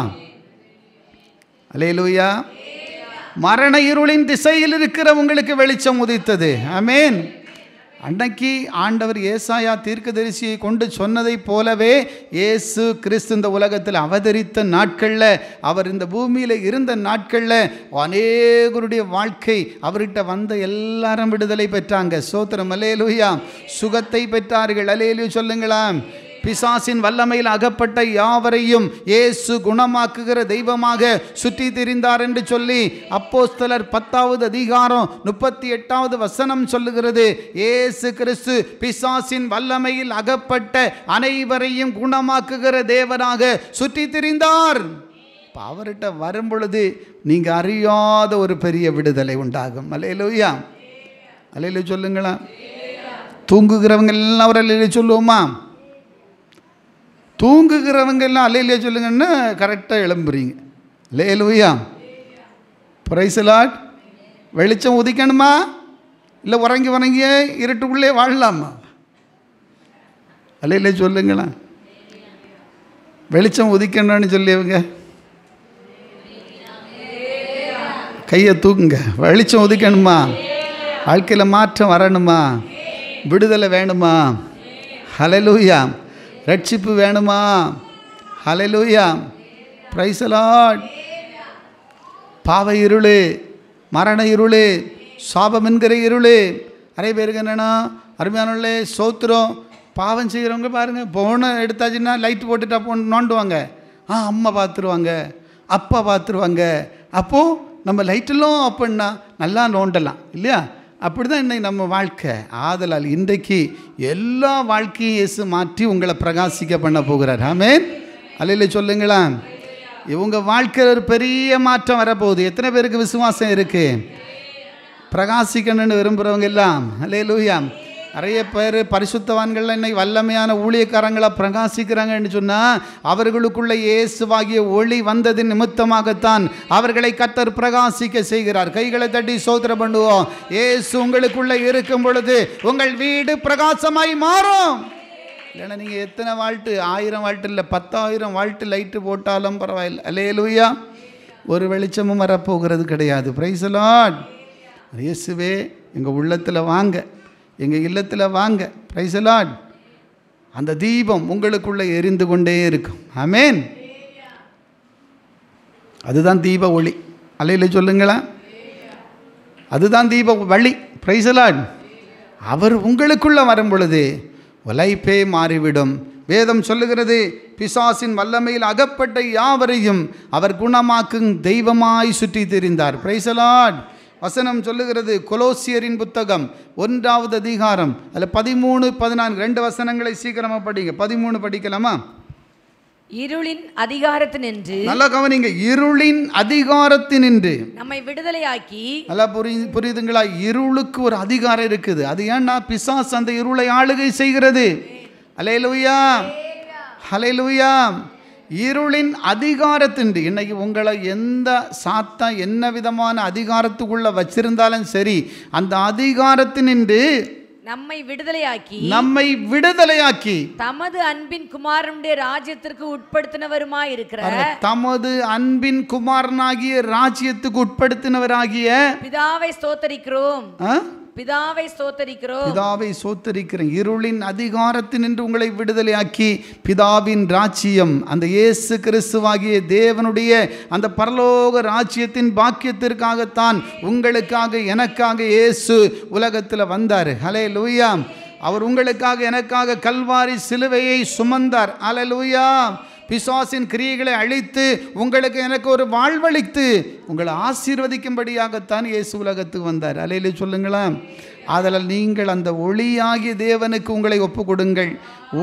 அல்லேலூயா. மரண இருளின் திசையில் இருக்கிற உங்களுக்கு வெளிச்சம் உதித்தது. ஆமென். அன்னைக்கு ஆண்டவர் ஏசாயா தீர்க்கதரிசியை கொண்டு சொன்னதை போலவே இயேசு கிறிஸ்து இந்த உலகத்தில் அவதரித்த நாட்களில், அவர் இந்த பூமியில் இருந்த நாட்களில் அநேகருடைய வாழ்க்கை, அவர்கிட்ட வந்த எல்லாரும் விடுதலை பெற்றாங்க. ஸ்தோத்திரம். அல்லேலூயா. சுகத்தை பெற்றார்கள். அல்லேலூயா சொல்லுங்களா? பிசாசின் வல்லமையில் அகப்பட்ட யாவரையும் இயேசு குணமாக்குகிற தெய்வமாக சுற்றி திரிந்தார் என்று சொல்லி அப்போஸ்தலர் 10வது அதிகாரம் 38வது வசனம் சொல்லுகிறது. இயேசு கிறிஸ்து பிசாசின் வல்லமையில் அகப்பட்ட அனைவரையும் குணமாக்குகிற தேவனாக சுற்றி திரிந்தார். அவர்கிட்ட வரும் பொழுது நீங்கள் அறியாத ஒரு பெரிய விடுதலை உண்டாகும். அல்லேலூயா. அல்லேலூயா சொல்லுங்களா? தூங்குகிறவங்க எல்லாம் அவர் அல்லேலூயா சொல்லுவோமா? தூங்குகிறவங்க எல்லாம் அல்லேலூயா சொல்லுங்கன்னா கரெக்டாக எழும்புறீங்க. அல்லேலூயா. Praise the Lord. வெளிச்சம் உதிக்கணுமா இல்லை உறங்கி இருட்டுக்குள்ளே வாழலாமா? அல்லேலூயா சொல்லுங்களா? வெளிச்சம் உதிக்கணும்னு சொல்லியவங்க கையை தூக்குங்க. வெளிச்சம் உதிக்கணுமா? வாழ்க்கையில் மாற்றம் வரணுமா? விடுதலை வேணுமா? ஹல்லேலூயா. ரட்சிப்பு வேணுமா? ஹல்லேலூயா. Praise the Lord. பாவ இருள், மரண இருள், சாபம் என்கிற இருளே. நிறைய பேருக்கு என்னென்னா அருமையானே சோத்திரம், பாவம் செய்கிறவங்க பாருங்கள், ஃபோனை எடுத்தாச்சுன்னா லைட் போட்டுட்டா நோண்டுவாங்க. அம்மா பார்த்துருவாங்க, அப்பா பார்த்துருவாங்க. அப்போது நம்ம லைட்டெல்லாம் ஆஃப் பண்ணால் நல்லா நோண்டலாம் இல்லையா? அப்படி தான் இன்னைக்கு நம்ம வாழ்க்கை. ஆதலால் இன்றைக்கு எல்லா வாழ்க்கையும் இயேசு மாற்றி உங்களை பிரகாசிக்க பண்ண போகிறார். ஆமென். அல்லேலூயா சொல்லுங்களா? இவங்க வாழ்க்கையில் ஒரு பெரிய மாற்றம் வரப்போகுது. எத்தனை பேருக்கு விசுவாசம் இருக்குது? பிரகாசிக்கணும்னு விரும்புகிறவங்க எல்லாம் அல்லேலூயா. நிறைய பேர் பரிசுத்தவான்கள் இன்னைக்கு வல்லமையான ஊழியக்காரங்களாக பிரகாசிக்கிறாங்கன்னு சொன்னால் அவர்களுக்குள்ள இயேசுவாகிய ஒளி வந்ததின் நிமித்தமாகத்தான் அவர்களை கர்த்தர் பிரகாசிக்க செய்கிறார். கைகளை தட்டி ஸ்தோத்திரம் பண்ணுவோம். இயேசு உங்களுக்குள்ள இருக்கும் பொழுது உங்கள் வீடு பிரகாசமாய் மாறும். இல்லைன்னா நீங்கள் எத்தனை வால்ட்டு, 1000 வால்ட்டு இல்லை 10,000 வால்ட்டு லைட்டு போட்டாலும் பரவாயில்லை. அல்லேலூயா. ஒரு வெளிச்சமும் வரப்போகிறது கிடையாது. Price the Lord. இயேசுவே எங்கள் உள்ளத்தில் வாங்க, எங்கள் இல்லத்தில் வாங்க. Price the Lord. அந்த தீபம் உங்களுக்குள்ளே எரிந்து கொண்டே இருக்கும். ஆமென். அதுதான் தீப ஒளி. அல்லேலூயா சொல்லுங்களா? அதுதான் தீப வழி. Price the Lord. அவர் உங்களுக்குள்ளே வரும் பொழுது உலைப்பே மாறிவிடும். வேதம் சொல்லுகிறது, பிசாசின் வல்லமையில் அகப்பட்ட யாவரையும் அவர் குணமாக்கும் தெய்வமாய் சுற்றி திரிந்தார். Price the Lord. வசனம் சொல்லுகிறது, கொலோசியரின் புத்தகம் 1வது அதிகாரம் அதில் 13, 14 2 வசனங்களை சீக்கிரமாக படிங்க. 13 படிக்கலாமா? இருளின் அதிகாரத்தினின்று, நல்லா கவனிங்க, இருளின் அதிகாரத்தினின்று நம்மை விடுதலையாக்கி. நல்லா புரியுதுங்களா? இருளுக்கு ஒரு அதிகாரம் இருக்குது. அது ஏன்னா பிசாசு அந்த இருளை ஆளுகை செய்கிறது. அல்லேலூயா, அல்லேலூயா. இருளின் அதிகாரத்தின்று இன்னைக்கு உங்களை எந்த சாத்தா என்ன விதமான அதிகாரத்துக்குள்ள வச்சிருந்தாலும் சரி, அந்த அதிகாரத்தினின்று நம்மை விடுதலையாக்கி, நம்மை விடுதலையாக்கி தமது அன்பின் குமாரனுடைய ராஜ்யத்திற்கு உட்படுத்தினவருமாய் இருக்கிற, தமது அன்பின் குமாரனாகிய ராஜ்யத்துக்கு உட்படுத்தினவராகிய பிதாவை ஸ்தோத்தரிக்கிறோம். பிதாவை ஸ்தோத்தரிக்கிறோம். பிதாவை ஸ்தோத்தரிக்கிறேன். இருளின் அதிகாரத்தினின்று உங்களை விடுதலையாக்கி பிதாவின் ராஜ்யம், அந்த இயேசு கிறிஸ்துவாகிய தேவனுடைய அந்த பரலோக ராஜ்யத்தின் பாக்கியத்திற்காகத்தான் உங்களுக்காக எனக்காக இயேசு உலகத்தில் வந்தார். ஹல்லேலூயா. அவர் உங்களுக்காக எனக்காக கல்வாரி சிலுவையை சுமந்தார். ஹல்லேலூயா. பிசாசின் கிரியைகளை அழித்து உங்களுக்கு எனக்கு ஒரு வாழ்வளித்து உங்களை ஆசீர்வதிக்கும்படியாகத்தான் இயேசு உலகத்துக்கு வந்தார். அல்லேலூயா சொல்லுங்களா? ஆதலால் நீங்கள் அந்த ஒளியாகிய தேவனுக்கு உங்களை ஒப்பு கொடுங்கள்.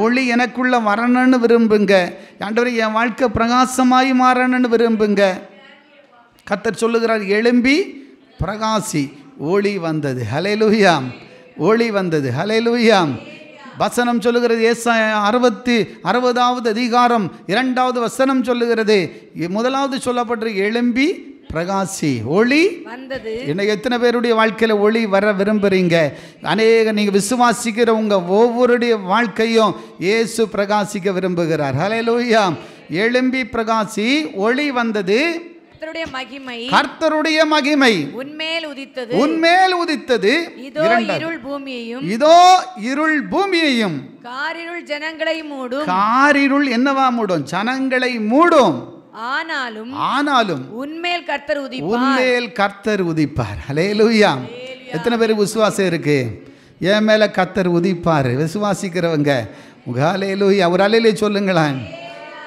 ஒளி எனக்குள்ள வரணும்னு விரும்புங்க. ஆண்டவரே என் வாழ்க்கை பிரகாசமாய் மாறணும்னு விரும்புங்க. கர்த்தர் சொல்லுகிறார், எழும்பி பிரகாசி. ஒளி வந்தது. ஹல்லேலூயா. ஒளி வந்தது. ஹல்லேலூயா. வசனம் சொல்லுகிறது, ஏசாயா 60வது அதிகாரம் 2வது வசனம் சொல்லுகிறது, முதலாவது சொல்லப்பட்டு எழும்பி பிரகாசி. ஒளி வந்தது. இன்னைக்கு எத்தனை பேருடைய வாழ்க்கையில் ஒளி வர விரும்புகிறீங்க? அநேக நீங்கள் விசுவாசிக்கிற உங்கள் ஒவ்வொருடைய வாழ்க்கையும் இயேசு பிரகாசிக்க விரும்புகிறார். ஹல்லேலூயா. எழும்பி பிரகாசி. ஒளி வந்தது. கர்த்தருடைய மகிமை உன்மேல் உதித்தது. உன்மேல் உதித்தது. இதோ இருள் பூமியையும், இதோ இருள் பூமியையும், காரிருள் ஜனங்களை மூடும். காரிருள் என்னவா மூடும்? ஜனங்களை மூடும். ஆனாலும் உன்மேல் கர்த்தர் உதிப்பார். உன்மேல் கர்த்தர் உதிப்பார். ஹல்லேலூயா. எத்தனை பேருக்கு விசுவாசம் இருக்கு? என் மேல கர்த்தர் உதிப்பார். விசுவாசிக்கிறவங்க ஹல்லேலூயா. ஒரு அல்லேலூயா சொல்லுங்களேன்.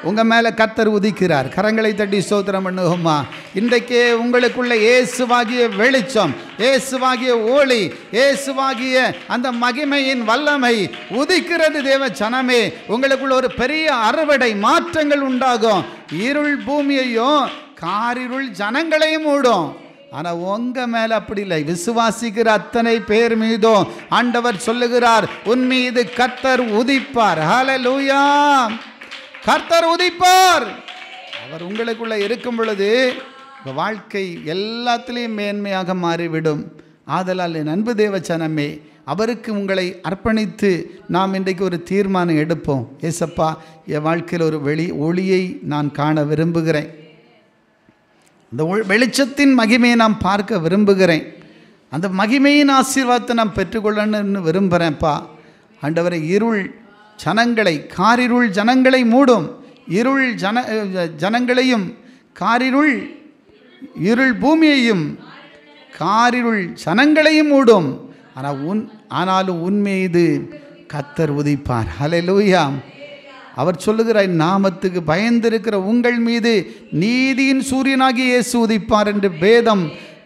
உங்கள் மேலே கர்த்தர் உதிக்கிறார். கரங்களை தட்டி ஸ்தோத்திரம் பண்ணுவோமா? இன்றைக்கே உங்களுக்குள்ள இயேசுவாகிய வெளிச்சம், இயேசுவாகிய ஒளி, இயேசுவாகிய அந்த மகிமையின் வல்லமை உதிக்கிறது. தேவ ஜனமே, உங்களுக்குள்ள ஒரு பெரிய அறுவடை மாற்றங்கள் உண்டாகும். இருள் பூமியையும் காரிருள் ஜனங்களையும் மூடும். ஆனால் உங்கள் மேலே அப்படி இல்லை. விசுவாசிக்கிற அத்தனை பேர் மீதும் ஆண்டவர் சொல்லுகிறார், உன் மீது கர்த்தர் உதிப்பார். ஹல்லேலூயா. கர்த்தர் உதிப்பார். அவர் உங்களுக்குள்ள இருக்கும் பொழுது வாழ்க்கை எல்லாத்திலையும் மேன்மையாக மாறிவிடும். ஆதலால் என் அன்பு தேவ ஜனமே, அவருக்கு உங்களை அர்ப்பணித்து நாம் இன்றைக்கு ஒரு தீர்மானம் எடுப்போம். ஏசப்பா, என் வாழ்க்கையில் ஒரு ஒளியை நான் காண விரும்புகிறேன். அந்த வெளிச்சத்தின் மகிமையை நான் பார்க்க விரும்புகிறேன். அந்த மகிமையின் ஆசீர்வாதத்தை நான் பெற்றுக்கொள்ளணும்னு விரும்புகிறேன்ப்பா. ஆண்டவரை, இருள் ஜனங்களை, காரிருள் ஜனங்களை மூடும். இருள் ஜனங்களையும் காரிருள் இருள் பூமியையும் காரிருள் ஜனங்களையும் மூடும். ஆனாலும் உன் மீது கர்த்தர் உதிப்பார். ஹல்லேலூயா. அவர் சொல்லுகிறார், நாமத்துக்கு பயந்திருக்கிற உங்கள் மீது நீதியின் சூரியனாகி இயேசு உதிப்பார் என்று வேதம்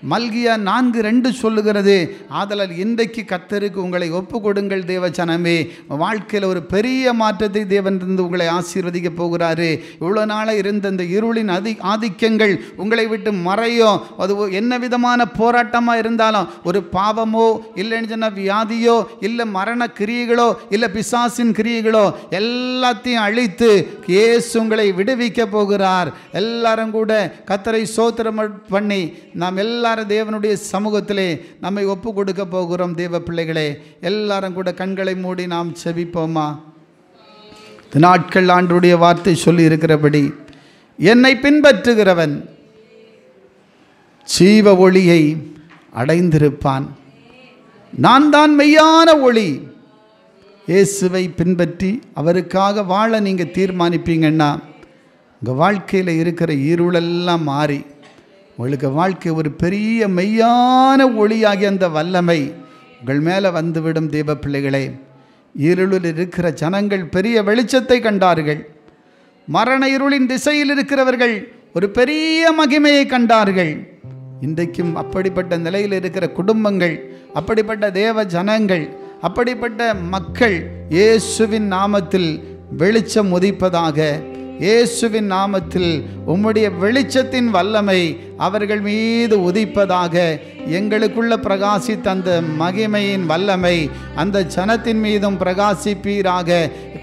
மல்கியா 4:2 சொல்லுகிறது. ஆதலால் இன்றைக்கு கர்த்தருக்கு உங்களை ஒப்பு கொடுங்கள் தேவஜனமே. வாழ்க்கையில் ஒரு பெரிய மாற்றத்தை தேவன் இருந்து உங்களை ஆசீர்வதிக்க போகிறாரு. இவ்வளோ நாளாக இருந்த இந்த இருளின் ஆதிக்கங்கள் உங்களை விட்டு மறையும். அது என்ன விதமான போராட்டமாக இருந்தாலும், ஒரு பாவமோ இல்லைன்னு சொன்னால் வியாதியோ இல்லை மரண கிரியைகளோ இல்லை பிசாசின் கிரியைகளோ எல்லாத்தையும் அழித்து இயேசு உங்களை விடுவிக்க போகிறார். எல்லாரும் கூட கர்த்தரை ஸ்தோத்திரம் பண்ணி நாம் எல்லாரும் தேவனுடைய சமூகத்திலே நம்மை ஒப்பு கொடுக்க போகிறோம். தேவ பிள்ளைகளே, எல்லாரும் கூட கண்களை மூடி நாம் செபிப்போமா? நாட்கள் ஆண்டவருடைய வார்த்தை சொல்லி இருக்கிறபடி, என்னை பின்பற்றுகிறவன் ஜீவ ஒளியை அடைந்திருப்பான். நான் தான் மெய்யான ஒளி. இயேசுவை பின்பற்றி அவருக்காக வாழ நீங்கள் தீர்மானிப்பீங்கன்னா உங்கள் வாழ்க்கையில் இருக்கிற இருளெல்லாம் மாறி உங்களுக்கு வாழ்க்கை ஒரு பெரிய மெய்யான ஒளியாகி அந்த வல்லமை உங்கள் மேலே வந்துவிடும். தேவ பிள்ளைகளே, இருளில் இருக்கிற ஜனங்கள் பெரிய வெளிச்சத்தை கண்டார்கள். மரண இருளின் திசையில் இருக்கிறவர்கள் ஒரு பெரிய மகிமையை கண்டார்கள். இன்றைக்கும் அப்படிப்பட்ட நிலையில் இருக்கிற குடும்பங்கள், அப்படிப்பட்ட தேவ ஜனங்கள், அப்படிப்பட்ட மக்கள் இயேசுவின் நாமத்தில் வெளிச்சம் உதிப்பதாக. இயேசுவின் நாமத்தில் உம்முடைய வெளிச்சத்தின் வல்லமை அவர்கள் மீது உதிப்பதாக. எங்களுக்குள்ள பிரகாசித்த அந்த மகிமையின் வல்லமை அந்த ஜனத்தின் மீதும் பிரகாசிப்பீராக.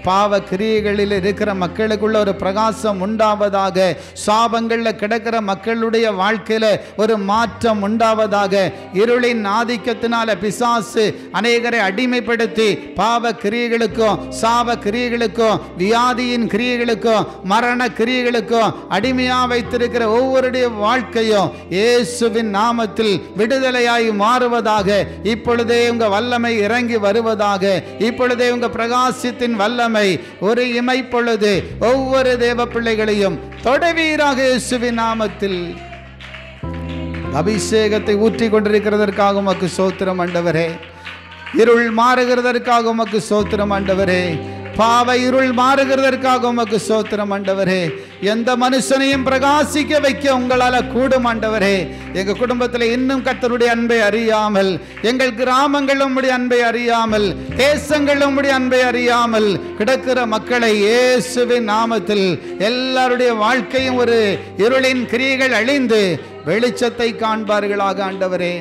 பாவ கிரியைகளில் இருக்கிற மக்களுக்குள்ள ஒரு பிரகாசம் உண்டாவதாக. சாபங்களில் கிடக்கிற மக்களுடைய வாழ்க்கையில் ஒரு மாற்றம் உண்டாவதாக. இருளின் ஆதிக்கத்தினால பிசாசு அநேகரை அடிமைப்படுத்தி பாவ கிரியைகளுக்கும் சாப கிரியைகளுக்கும் வியாதியின் கிரியைகளுக்கும் மரண கிரியைகளுக்கும் அடிமையாக வைத்திருக்கிற ஒவ்வொருடைய வாழ்க்கையும் இயேசுவின் நாமத்தில் விடுதலையாய் மாறுவதாக. இப்பொழுதே உங்க வல்லமை இறங்கி வருவதாக. இப்பொழுதே உங்க பிரகாசத்தின் வல்லமை ஒரு இமைப்பொழுது ஒவ்வொரு தேவ பிள்ளைகளையும் தொடவீராக. இயேசுவின் நாமத்தில் அபிஷேகத்தை ஊற்றி கொண்டிருக்கிறதற்காக உமக்கு ஸ்தோத்திரம் ஆண்டவரே. இருள் மாறுகிறதற்காக உமக்கு ஸ்தோத்திரம் ஆண்டவரே. பாவ இருள் மாறுகிறதற்காக உமக்கு ஸ்தோத்திரம் ஆண்டவரே. எந்த மனுஷனையும் பிரகாசிக்க வைக்க உங்களால் கூடும் ஆண்டவரே. எங்கள் குடும்பத்தில் இன்னும் கர்த்தருடைய அன்பை அறியாமல், எங்கள் கிராமங்கள் உம்முடைய அன்பை அறியாமல், தேசங்கள் உம்முடைய அன்பை அறியாமல் கிடக்கிற மக்களை இயேசுவின் நாமத்தில் எல்லாருடைய வாழ்க்கையும் ஒரு இருளின் கிரியைகள் அழிந்து வெளிச்சத்தை காண்பார்களாக. ஆண்டவரே,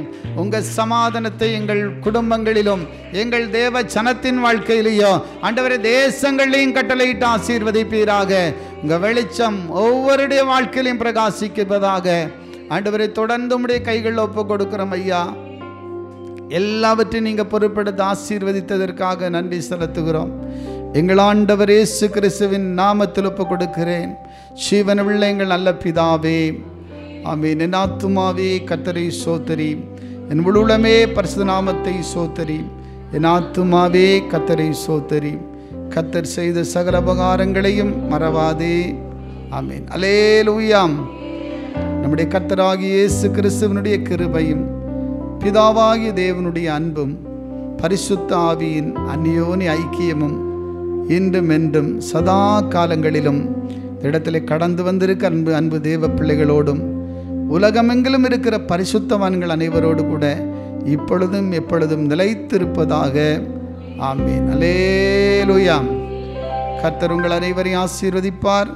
உங்கள் சமாதானத்தை எங்கள் குடும்பங்களிலும் எங்கள் தேவ ஜனத்தின் வாழ்க்கையிலேயும் ஆண்டவரே தேசங்களையும் கட்டளையிட்டு ஆசீர்வதிப்பீராக. உங்கள் வெளிச்சம் ஒவ்வொருடைய வாழ்க்கையிலையும் பிரகாசிப்பதாக. ஆண்டவரை தொடர்ந்து உம்முடைய கைகளில் ஒப்பு கொடுக்கிறோம் ஐயா. எல்லாவற்றையும் நீங்கள் பொறுப்பெடுத்து ஆசீர்வதித்ததற்காக நன்றி செலுத்துகிறோம். எங்கள் ஆண்டவர் இயேசு கிறிஸ்துவின் நாமத்தில் ஒப்பு கொடுக்கிறேன். ஜீவனுள்ள எங்கள் நல்ல பிதாவே, ஆமென். என் ஆத்துமாவே கர்த்தரை ஸ்தோத்திரி, என் முழுவதுமே பரிசுத்த நாமத்தை ஸ்தோத்திரி. என் ஆத்துமாவே கர்த்தரை ஸ்தோத்திரி. கர்த்தர் செய்த சகல உபகாரங்களையும் மறவாதே. ஆமென். அல்லேலூயா. நம்முடைய கர்த்தராகிய இயேசு கிறிஸ்துவினுடைய கிருபையும் பிதாவாகிய தேவனுடைய அன்பும் பரிசுத்த ஆவியின் அந்யோன்ய ஐக்கியமும் இன்றும் என்றும் சதா காலங்களிலும் இடத்திலே கடந்து வந்திருக்க அன்பு தேவ பிள்ளைகளோடும் உலகமெங்கிலும் இருக்கிற பரிசுத்தவான்கள் அனைவரோடு கூட இப்பொழுதும் எப்பொழுதும் நிலைத்திருப்பதாக. ஆமென். அல்லேலூயா. கர்த்தர் உங்கள் அனைவரையும் ஆசீர்வதிப்பார்.